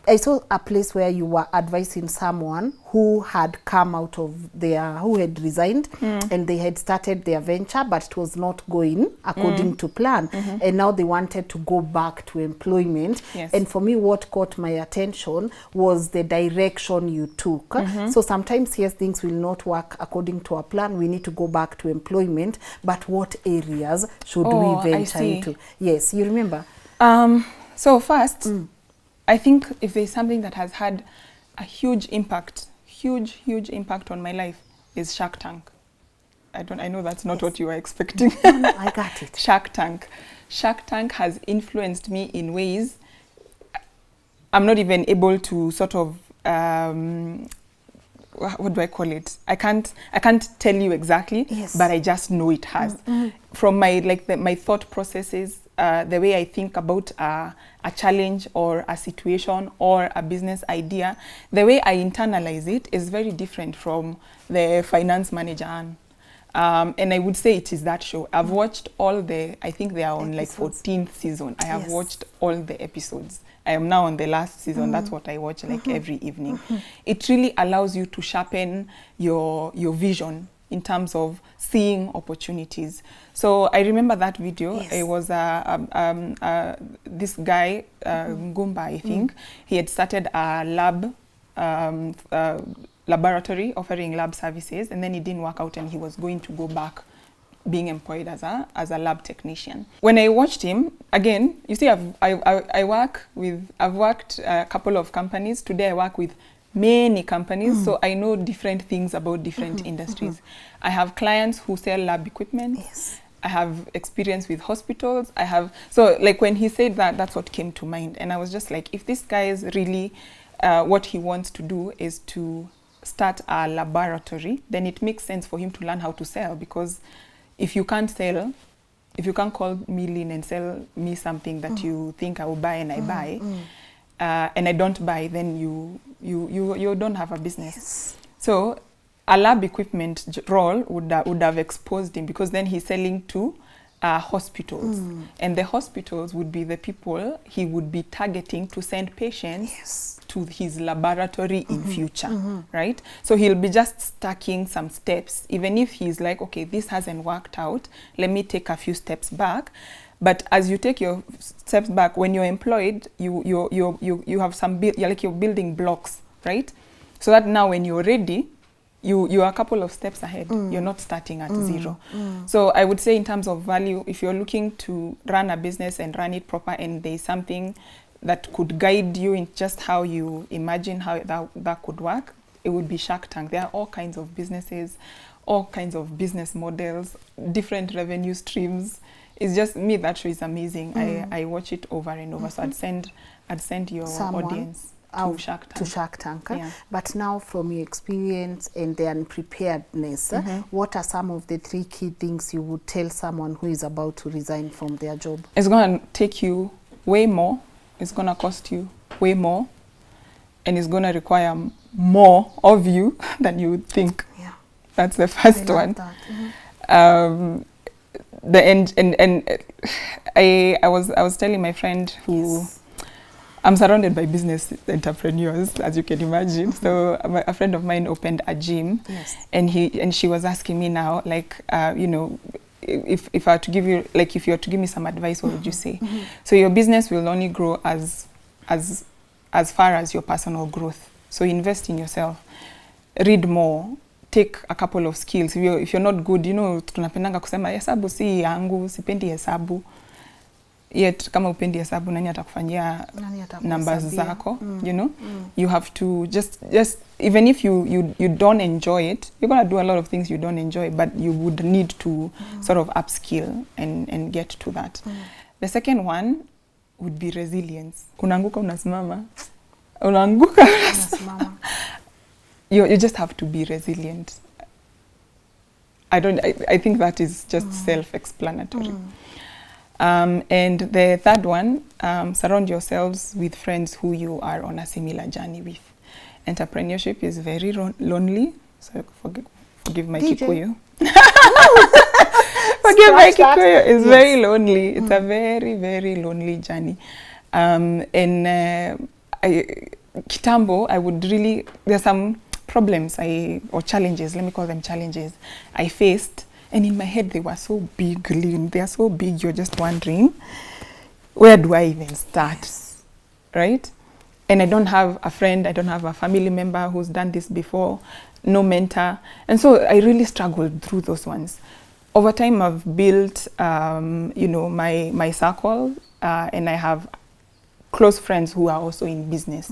I saw a place where you were advising someone who had come out of who had resigned and they had started their venture, but it was not going according to plan. And now they wanted to go back to employment. And for me, what caught my attention was the direction you took. So sometimes, yes, things will not work according to our plan. We need to go back to employment, but what areas should we venture into? Yes, you remember? So first, I think if there's something that has had a huge impact on my life is Shark Tank. I know that's not what you were expecting. No, I got it. Shark Tank. Shark Tank has influenced me in ways I'm not even able to sort of what do I call it? I can't tell you exactly, but I just know it has. From my my thought processes, the way I think about a challenge or a situation or a business idea, the way I internalize it is very different from the finance manager. And I would say it is that show. I've watched all I think they are on episodes. Like 14th season. I have watched all the episodes. I am now on the last season. That's what I watch like every evening. It really allows you to sharpen your vision in terms of seeing opportunities. So I remember that video. Yes. It was this guy, Ngumba, I think. He had started a lab, laboratory offering lab services, and then it didn't work out and he was going to go back being employed as a lab technician. When I watched him, again, you see, I've worked a couple of companies. Today I work with many companies, so I know different things about different industries. I have clients who sell lab equipment. Yes. I have experience with hospitals. So like when he said that, that's what came to mind. And I was just like, if this guy is really, what he wants to do is to start a laboratory, then it makes sense for him to learn how to sell, because if you can't call me Lynn and sell me something that you think I will buy and I buy, and I don't buy, then you don't have a business. Yes. So a lab equipment role would have exposed him, because then he's selling to hospitals, and the hospitals would be the people he would be targeting to send patients to his laboratory in future, right? So he'll be just stacking some steps, even if he's like, okay, this hasn't worked out, let me take a few steps back. But as you take your steps back, when you're employed, you have some you're building blocks, right? So that now when you're ready, you are a couple of steps ahead. You're not starting at zero. So I would say in terms of value, if you're looking to run a business and run it proper, and there's something that could guide you in just how you imagine how that could work, it would be Shark Tank. There are all kinds of businesses, all kinds of business models, different revenue streams. It's just me, that show is amazing. I watch it over and over. So I'd send your audience to Shark Tank. To Shark Tank. Yeah. But now, from your experience and the unpreparedness, what are some of the 3 key things you would tell someone who is about to resign from their job? It's going to take you way more. It's going to cost you way more. And it's going to require more of you than you would think. Yeah. That's the first one. That. I was telling my friend who I'm surrounded by business entrepreneurs, as you can imagine. So a friend of mine opened a gym, and she was asking me now, like, you know, if I were to give you, like, if you were to give me some advice, what would you say? So your business will only grow as far as your personal growth. So invest in yourself, read more, take a couple of skills. If you're not good, you know, tunapendanga kusema hesabu si yangu, sipendi hesabu. Yet kama upendi hesabu, nani atakufanyia numbers zako, you know? You have to just even if you don't enjoy it, you're going to do a lot of things you don't enjoy, but you would need to sort of upskill and get to that. The second one would be resilience. Unaanguka unasimama. Unaanguka unasimama. You just have to be resilient. I think that is just self-explanatory. And the third one, surround yourselves with friends who you are on a similar journey with. Entrepreneurship is very lonely. So forgive my Kikuyu. Forgive my Kikuyu. It's very lonely. It's a very, very lonely journey. Kitambo, I would really, there's some problems or challenges, let me call them challenges, I faced. And in my head, they were so big, Lynn. They are so big, you're just wondering, where do I even start, right? And I don't have a friend, I don't have a family member who's done this before, no mentor. And so I really struggled through those ones. Over time, I've built, you know, my circle, and I have close friends who are also in business.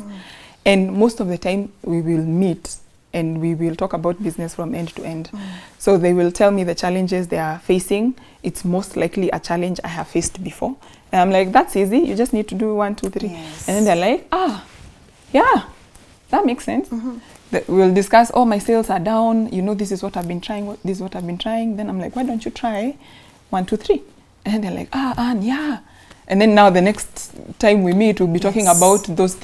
And most of the time, we will meet and we will talk about business from end to end. So they will tell me the challenges they are facing. It's most likely a challenge I have faced before. And I'm like, that's easy. You just need to do 1, 2, 3. Yes. And then they're like, yeah, that makes sense. We'll discuss, oh, my sales are down. You know, this is what I've been trying. This is what I've been trying. Then I'm like, why don't you try 1, 2, 3? And then they're like, yeah. And then now the next time we meet, we'll be talking about those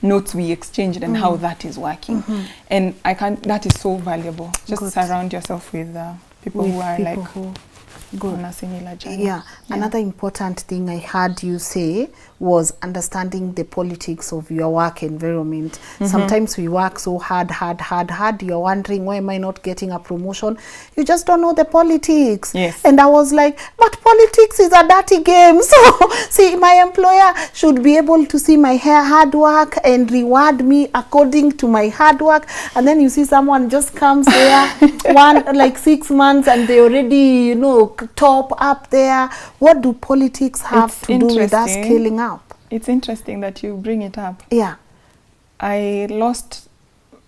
notes we exchanged and how that is working. And that is so valuable. Just surround yourself with people who are on a similar journey. Yeah. Another important thing I heard you say was understanding the politics of your work environment. Sometimes we work so hard, you're wondering, why am I not getting a promotion? You just don't know the politics. Yes. And I was like, but politics is a dirty game. So see, my employer should be able to see my hard work and reward me according to my hard work. And then you see someone just comes there like 6 months and they already, you know, top up there. What do politics have to do with us scaling up? It's interesting that you bring it up. Yeah. I lost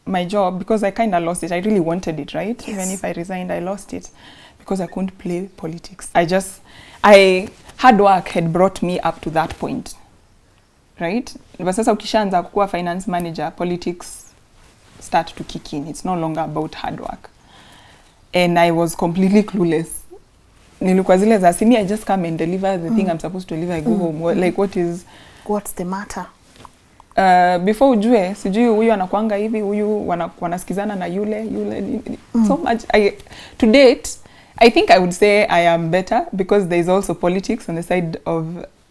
my job because I kind of lost it. I really wanted it, right? Yes. Even if I resigned, I lost it because I couldn't play politics. Hard work had brought me up to that point, right? But sasa ukishaanza kuwa finance manager, politics start to kick in. It's no longer about hard work. And I was completely clueless. Nilikuwa zile za simi, I just come and deliver the thing I'm supposed to deliver. I go home. Like, what's the matter? Before ujue, sijui huyu anakuanga hivi, huyu wanasikizana na yule. So much. To date, I think I would say I am better because there is also politics on the side of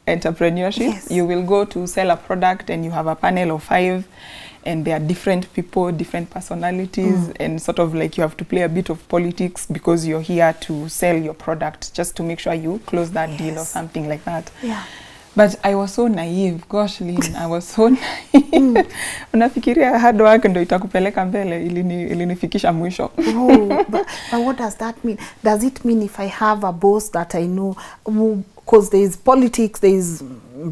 entrepreneurship. Yes. You will go to sell a product and you have a panel of 5 and there are different people, different personalities, and sort of like you have to play a bit of politics because you're here to sell your product just to make sure you close that deal or something like that. Yeah. But I was so naive. Gosh, Lynn, I was so naive. Unafikiria hard work ndo itakupeleka mbele, ilinifikisha mwisho. But what does that mean? Does it mean if I have a boss that I know, because there is politics, there is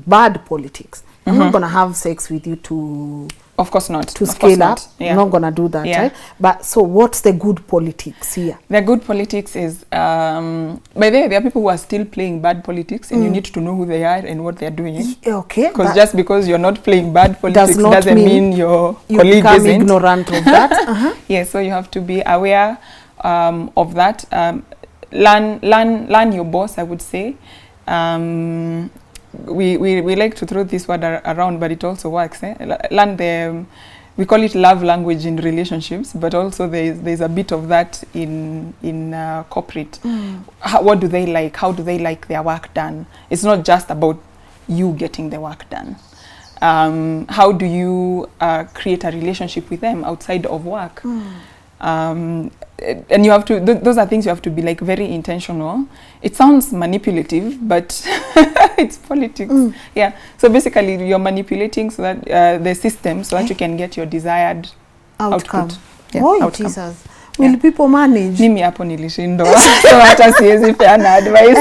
bad politics, I'm not going to have sex with you to... Of course not. To scale up. Yeah. I'm not going to do that, right? But so what's the good politics here? The good politics is, by the way, there are people who are still playing bad politics and you need to know who they are and what they're doing. Okay. Because just because you're not playing bad politics doesn't mean your you colleague become isn't. Ignorant of that. Yeah, so you have to be aware of that. Learn your boss, I would say. We like to throw this word around, but it also works. Learn we call it love language in relationships, but also there's a bit of that in corporate. What do they like? How do they like their work done? It's not just about you getting the work done. How do you create a relationship with them outside of work? And you have to, those are things you have to be like very intentional. It sounds manipulative, but it's politics. Yeah. So basically you're manipulating so that the system so that you can get your desired outcome. Yeah, outcome. Jesus. Will people manage? Mimi hapo nilishindwa. So hata siwezi peana advice.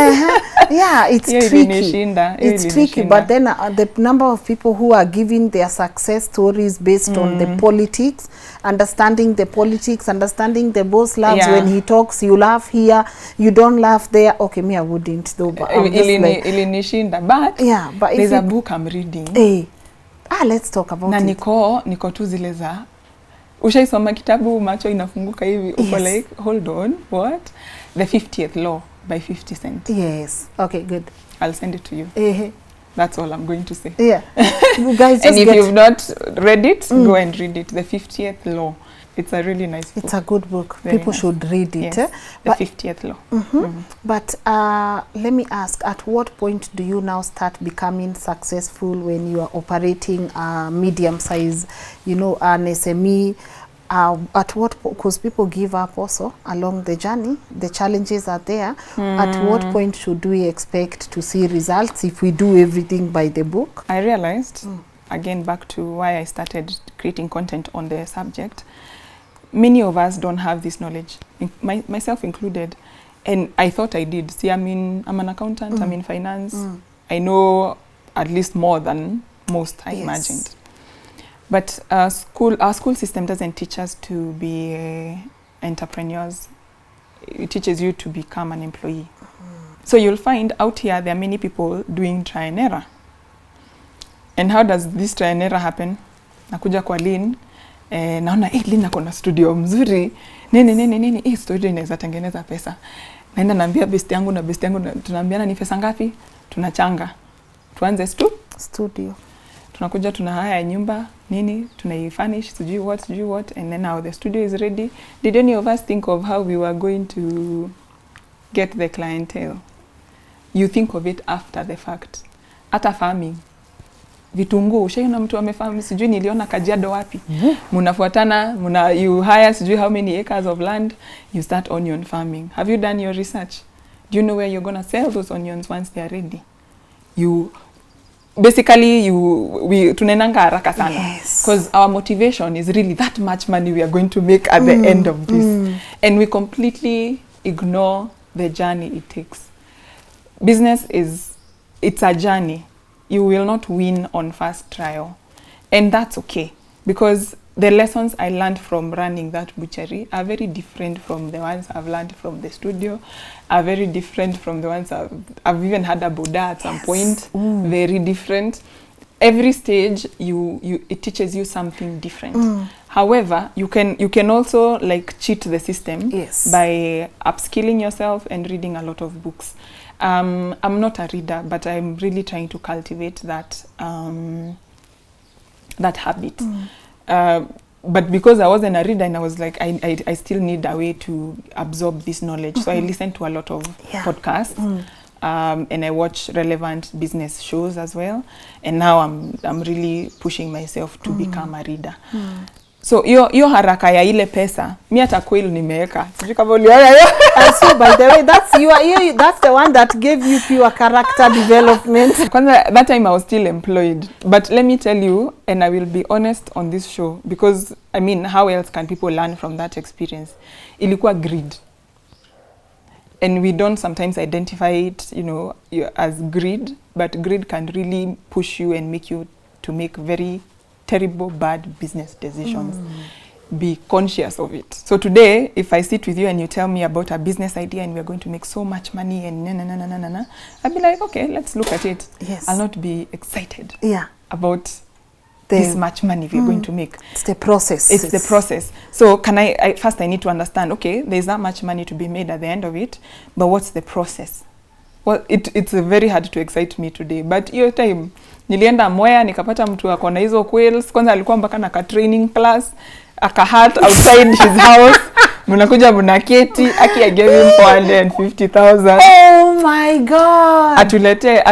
Yeah, it's tricky. It's tricky, but then the number of people who are giving their success stories based on the politics, understanding the politics, understanding the boss laughs when he talks, you laugh here, you don't laugh there. Okay, me I wouldn't though, but ilinishinda. But yeah, but there's a book I'm reading. Let's talk about na it. niko tu zile za ushaisoma kitabu macho inafunguka hivi uko like hold on, what? The 50th Law by 50 Cent. Yes. Okay, good. I'll send it to you. That's all I'm going to say. Yeah. You guys just and if you've not read it, go and read it. The 50th Law. It's a really nice book. It's a good book. Very People nice. should read it. Yes, the 50th Law. But let me ask, at what point do you now start becoming successful when you are operating a medium size, you know, an SME? At what, because people give up also along the journey, the challenges are there. At what point should we expect to see results if we do everything by the book? I realized, again back to why I started creating content on the subject, many of us don't have this knowledge, myself included, and I thought I did. See, I'm an accountant, I'm in finance, I know at least more than most I imagined. But our school system doesn't teach us to be entrepreneurs. It teaches you to become an employee. So you'll find out here there are many people doing try and error. And how does this try and error happen? Nakuja kwa Lynn, naona Lynn ako na studio mzuri. Nini, studio inaweza tengeneza pesa. Naenda naambia best yangu tunaambiana ni pesa ngapi? Tunachanga. Tuanze studio. Tunakuja tunahaya nyumba, tunaifurnish, sijui what, and then now the studio is ready. Did any of us think of how we were going to get the clientele? You think of it after the fact. Ata farming. vitunguu, ushaona mtu amefahamu sijui niliona Kajiado wapi. Mnafuatana, you hire sijui how many acres of land, you start onion farming. Have you done your research? Do you know where you're going to sell those onions once they are ready? Basically we tunaendanga haraka sana, because our motivation is really that much money we are going to make at the end of this, and we completely ignore the journey it takes. Business it's a journey. You will not win on first trial, and that's okay, because the lessons I learned from running that butchery are very different from the ones I've learned from the studio, are very different from the ones I've even had a Buddha at some point. Very different. Every stage it teaches you something different. However, you can also like cheat the system by upskilling yourself and reading a lot of books. I'm not a reader, but I'm really trying to cultivate that that habit. But because I wasn't a reader, and I was like, I still need a way to absorb this knowledge. So I listened to a lot of podcasts, and I watch relevant business shows as well. And now I'm really pushing myself to become a reader. So yo haraka ya ile pesa, mi hata kweli nimeweka. Sijui kama uliona hiyo. So by the way, that's the one that gave you pure character development. Kwanza, that time I was still employed. But let me tell you, and I will be honest on this show, because I mean, how else can people learn from that experience? Ilikuwa greed. And we don't sometimes identify it, as greed, but greed can really push you and make you to make very terrible, bad business decisions. Be conscious of it. So today, if I sit with you and you tell me about a business idea and we're going to make so much money and I'll be like, okay, let's look at it. Yes. I'll not be excited about this much money we're going to make. It's the process. It's the process. So first I need to understand, okay, there's that much money to be made at the end of it, but what's the process? Well, it's very hard to excite me today, but hiyo time nilienda Mwea nikapata mtu akona hizo quails. Kwanza alikuwa mpaka na training class, akahat outside his house. Mnakuja mnaketi, I gave him 450,000. Oh my god. Atulete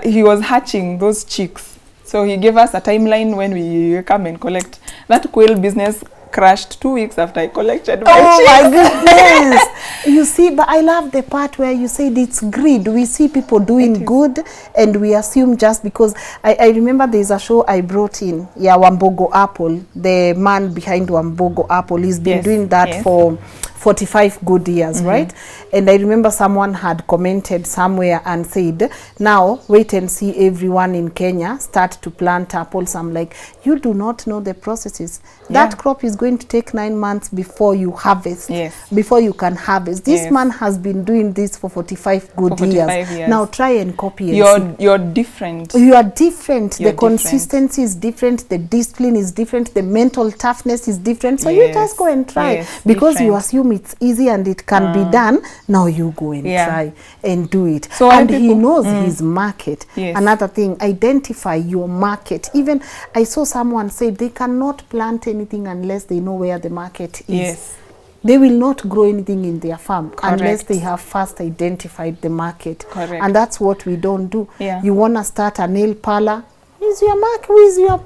he was hatching those chicks. So he gave us a timeline when we come and collect. That quail business crashed 2 weeks after I collected my chicks. My goodness. You see, but I love the part where you said it's greed. We see people doing good and we assume just because I remember there's a show I brought in, Wambogo Apple, the man behind Wambogo Apple. He's been doing that for 45 good years, right? And I remember someone had commented somewhere and said, now wait and see everyone in Kenya start to plant apples. I'm like, you do not know the processes. That crop is going to take 9 months before you harvest, before you can harvest. This man has been doing this for 45 good years. Now try and copy it. You're different. You are different. The consistency is different. The discipline is different. The mental toughness is different. So you just go and try. Because you assume it's easy and it can be done. Now you go and try and do it. So and he knows his market. Another thing, identify your market. Even I saw someone say they cannot plant anything unless they know where the market is. They will not grow anything in their farm unless they have first identified the market. And that's what we don't do. You want to start a nail parlor, is your market,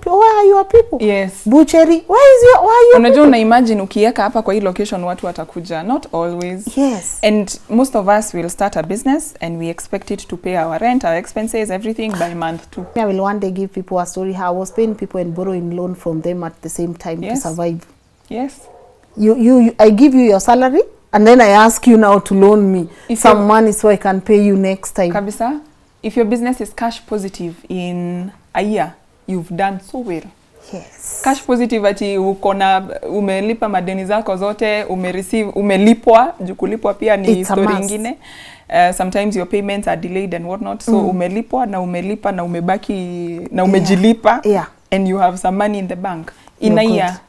where are your people? Butchery, why are you unajua una imagine ukiweka hapa kwa hii location watu watakuja, not always. And most of us will start a business and we expect it to pay our rent, our expenses, everything by month 2. I will one day give people a story how I was paying people and borrowing loan from them at the same time to survive. I give you your salary and then I ask you now to loan me some money so I can pay you next time. Kabisa, if your business is cash positive in a year, you've done so well. Cash positive ati umelipa madeni zako zote, umelipwa, jukulipwa pia ni story ingine. Sometimes your payments are delayed and whatnot, so umelipwa na umelipa na umebaki na umejilipa, and you have some money in the bank. In a year,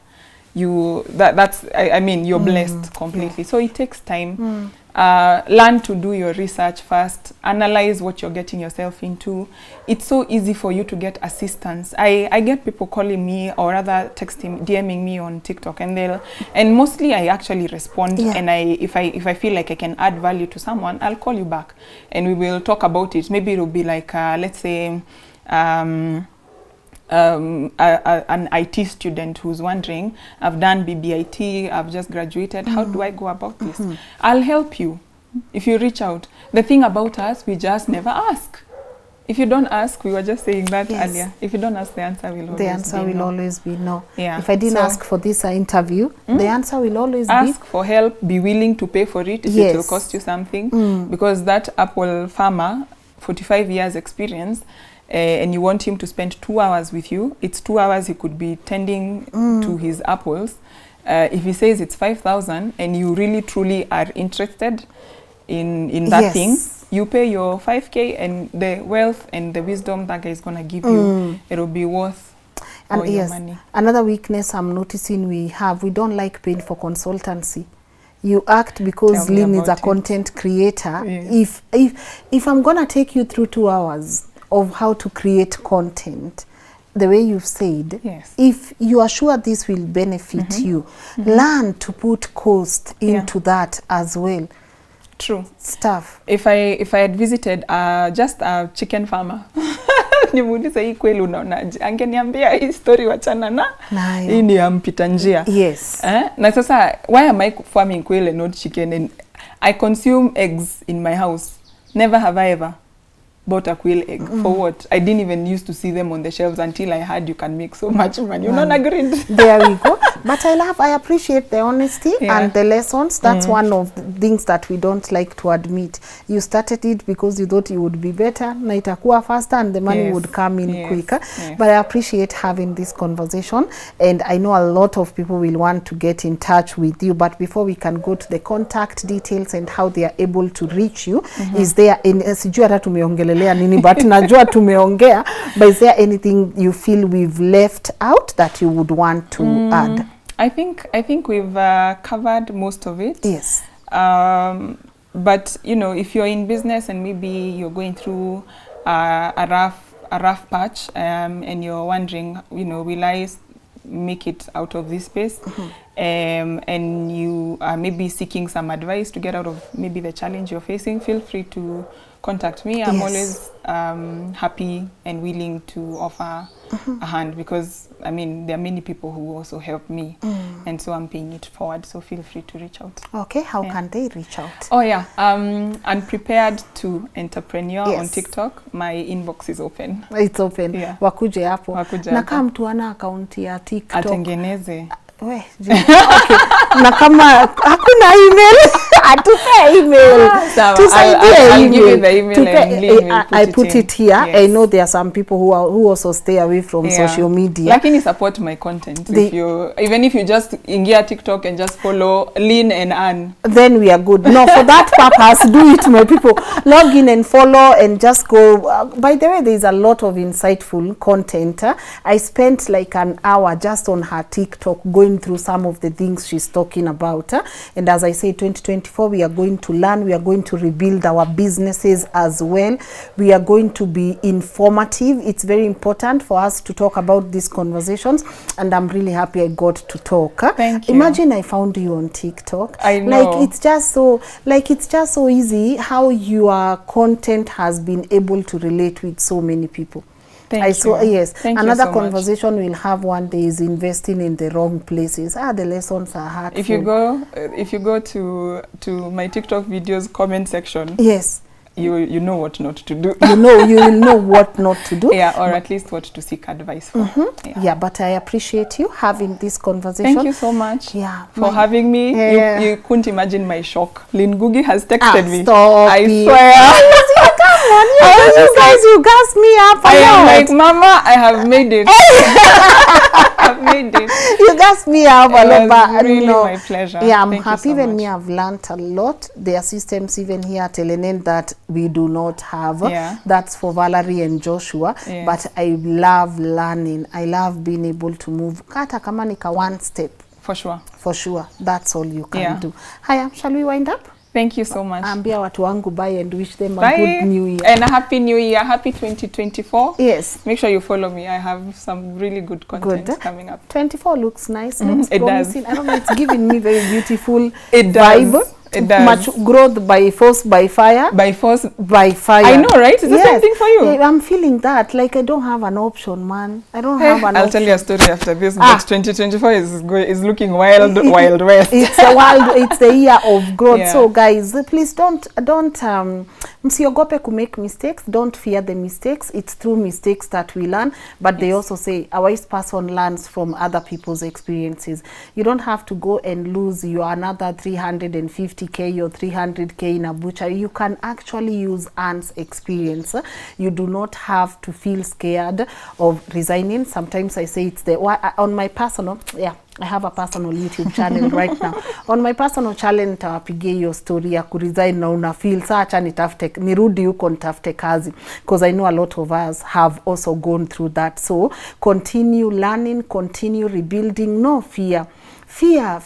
I mean, you're blessed completely. So it takes time. Learn to do your research first. Analyze what you're getting yourself into. It's so easy for you to get assistance. I get people calling me or rather texting, DMing me on TikTok, and mostly I actually respond. And if I feel like I can add value to someone, I'll call you back and we will talk about it. Maybe it'll be like let's say an IT student who's wondering, I've done BBIT, I've just graduated, how do I go about this? I'll help you if you reach out. The thing about us, we just never ask. If you don't ask, we were just saying that earlier. If you don't ask, the answer will always be no. Yeah. If I didn't ask for this interview, the answer will always ask for help, be willing to pay for it if it will cost you something. Because that apple farmer, 45 years experience, and you want him to spend 2 hours with you, it's 2 hours he could be tending to his apples. If he says it's 5,000 and you really truly are interested in that thing, you pay your 5K, and the wealth and the wisdom that guy is going to give you, it'll be worth all your money. Another weakness I'm noticing we don't like paying for consultancy. You act because Lynn is a content creator. If I'm going to take you through 2 hours of how to create content, the way you've said, if you are sure this will benefit you, learn to put cost into that as well. True. Stuff. If I had visited just a chicken farmer, nimuulize hii kweli unaonaje, angeniambia hii story wachana na hii ni ya mpita njia. Na sasa, why am I farming quail and not chicken? And I consume eggs in my house. Never have I ever bought a quail egg. For what? I didn't even used to see them on the shelves until I heard you can make so much money. You're not agreed. There we go. But I appreciate the honesty and the lessons. That's one of the things that we don't like to admit. You started it because you thought you would be better, na itakuwa faster, and the money would come in quicker. But I appreciate having this conversation, and I know a lot of people will want to get in touch with you. But before we can go to the contact details and how they are able to reach you, is there sijui hata tumeongelelea nini, but najua tumeongea, but is there anything you feel we've left out that you would want to add? I think we've covered most of it. Yes. But you know, if you're in business and maybe you're going through a rough patch, and you're wondering, you know, will I make it out of this space? And you are maybe seeking some advice to get out of maybe the challenge you're facing, feel free to contact me. I'm always happy and willing to offer a hand, because I mean there are many people who also help me, and so I'm paying it forward, so feel free to reach out. Okay, how can they reach out? Oh yeah, Unprepared to Entrepreneur on TikTok. My inbox is open. It's open. Wakuje hapo. Na kama mtu ana account ya TikTok atengeneze. Okay. Na kama hakuna email, atupe email. I'll give you the email and Lynn I put it here. I know there are some people who also stay away from social media. Lakini support my content. Even if you just ingia TikTok and just follow Lynn and Ann, then we are good. No, for that purpose, do it, my people. Log in and follow and just go. By the way, there is a lot of insightful content. I spent like an hour just on her TikTok going through some of the things she's talking about. And as I say, 2024, we are going to learn, we are going to rebuild our businesses as well. We are going to be informative. It's very important for us to talk about these conversations, and I'm really happy I got to talk. Thank you. Imagine I found you on TikTok. I know. Like it's just so easy how your content has been able to relate with so many people. Thank you. Yes. Thank Another you so conversation we'll have one day is investing in the wrong places. The lessons are hard. If you go to my TikTok videos comment section, you know what not to do. You will know what not to do. Or at least what to seek advice for. But I appreciate you having this conversation. Thank you so much for having me. You couldn't imagine my shock. Ngugi has texted me. Stop I swear. Come on, you gas me up. I am like, Mama, I have made it. I've made it. You gas me up a lot, but really my pleasure. I'm happy. Even me, I've learned a lot. There are systems even here at LNN that we do not have. That's for Valerie and Joshua. But I love learning. I love being able to move. Kata kama nika one step. For sure. For sure. That's all you can do. Hiya, shall we wind up? Thank you so much. Ambia watu wangu bye and wish them a good new year. And a happy new year. Happy 2024. Yes. Make sure you follow me. I have some really good content coming up. 24 looks nice. Looks it promising. does. I don't know, it's giving me very beautiful vibe. It does. Much growth by force, by fire. By force. By fire. I know, right? It's the same thing for you. I'm feeling that. Like, I don't have an option, man. I don't have an option. I'll tell you a story after this, but 2024 is looking wild, wild west. It's a wild, it's the year of growth. Yeah. So, guys, please don't msiogope to make mistakes. Don't fear the mistakes. It's through mistakes that we learn. But they also say a wise person learns from other people's experiences. You don't have to go and lose your another 350K or 300K in a butcher. You can actually use Anne's experience. You do not have to feel scared of resigning. Sometimes I say it's the on my personal, I have a personal YouTube channel right now. On my personal channel nitawapigia hiyo story ya kuresign na una feel saa acha nirudi huko nitafute kazi, because I know a lot of us have also gone through that. So continue learning, continue rebuilding, no fear. Fear.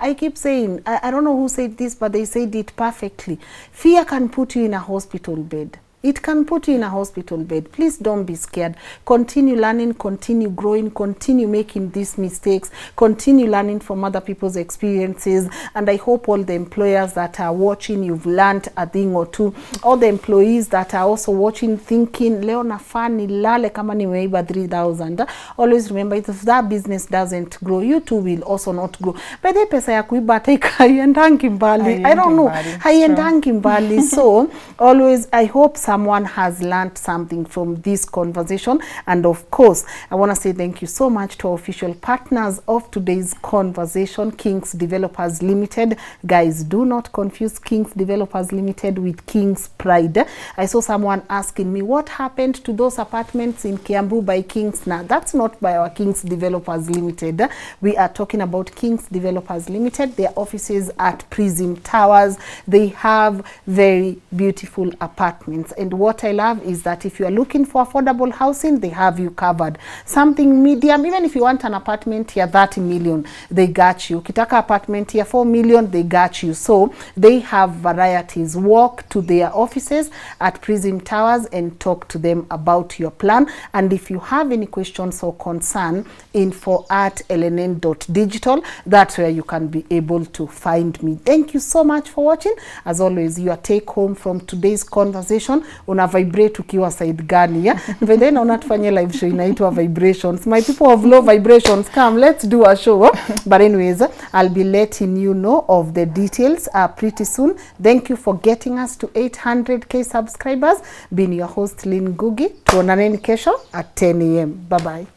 I keep saying, I don't know who said this, but they said it perfectly. Fear can put you in a hospital bed. It can put you in a hospital bed. Please don't be scared. Continue learning, continue growing, continue making these mistakes, continue learning from other people's experiences. And I hope all the employers that are watching, you've learned a thing or two. All the employees that are also watching, thinking, leo nafaa nilale kama nimeiba 3,000. Always remember, if that business doesn't grow, you too will also not grow. But the pesa ya kuiba haiendangi mbali. I don't know. Haiendangi mbali. So always, I hope someone has learned something from this conversation. And of course, I want to say thank you so much to our official partners of today's conversation, Kings Developers Limited. Guys, do not confuse Kings Developers Limited with King's Pride. I saw someone asking me, what happened to those apartments in Kiambu by Kings? Now, that's not by our Kings Developers Limited. We are talking about Kings Developers Limited. Their offices at Prism Towers. They have very beautiful apartments. And what I love is that if you are looking for affordable housing, they have you covered. Something medium, even if you want an apartment here 30 million, they got you. Kitaka apartment here 4 million, they got you. So they have varieties. Walk to their offices at Prism Towers and talk to them about your plan. And if you have any questions or concern, info@lnn.digital. That's where you can be able to find me. Thank you so much for watching. As always, your take home from today's conversation, una vibrate ukiwa side gani, yeah? But then unatufanya live show inaitwa vibrations. My people of low vibrations, come, let's do a show. But anyways, I'll be letting you know of the details pretty soon. Thank you for getting us to 800K subscribers. Been your host Lynn Ngugi. Tuonaneni kesho at 10 a.m. Bye-bye.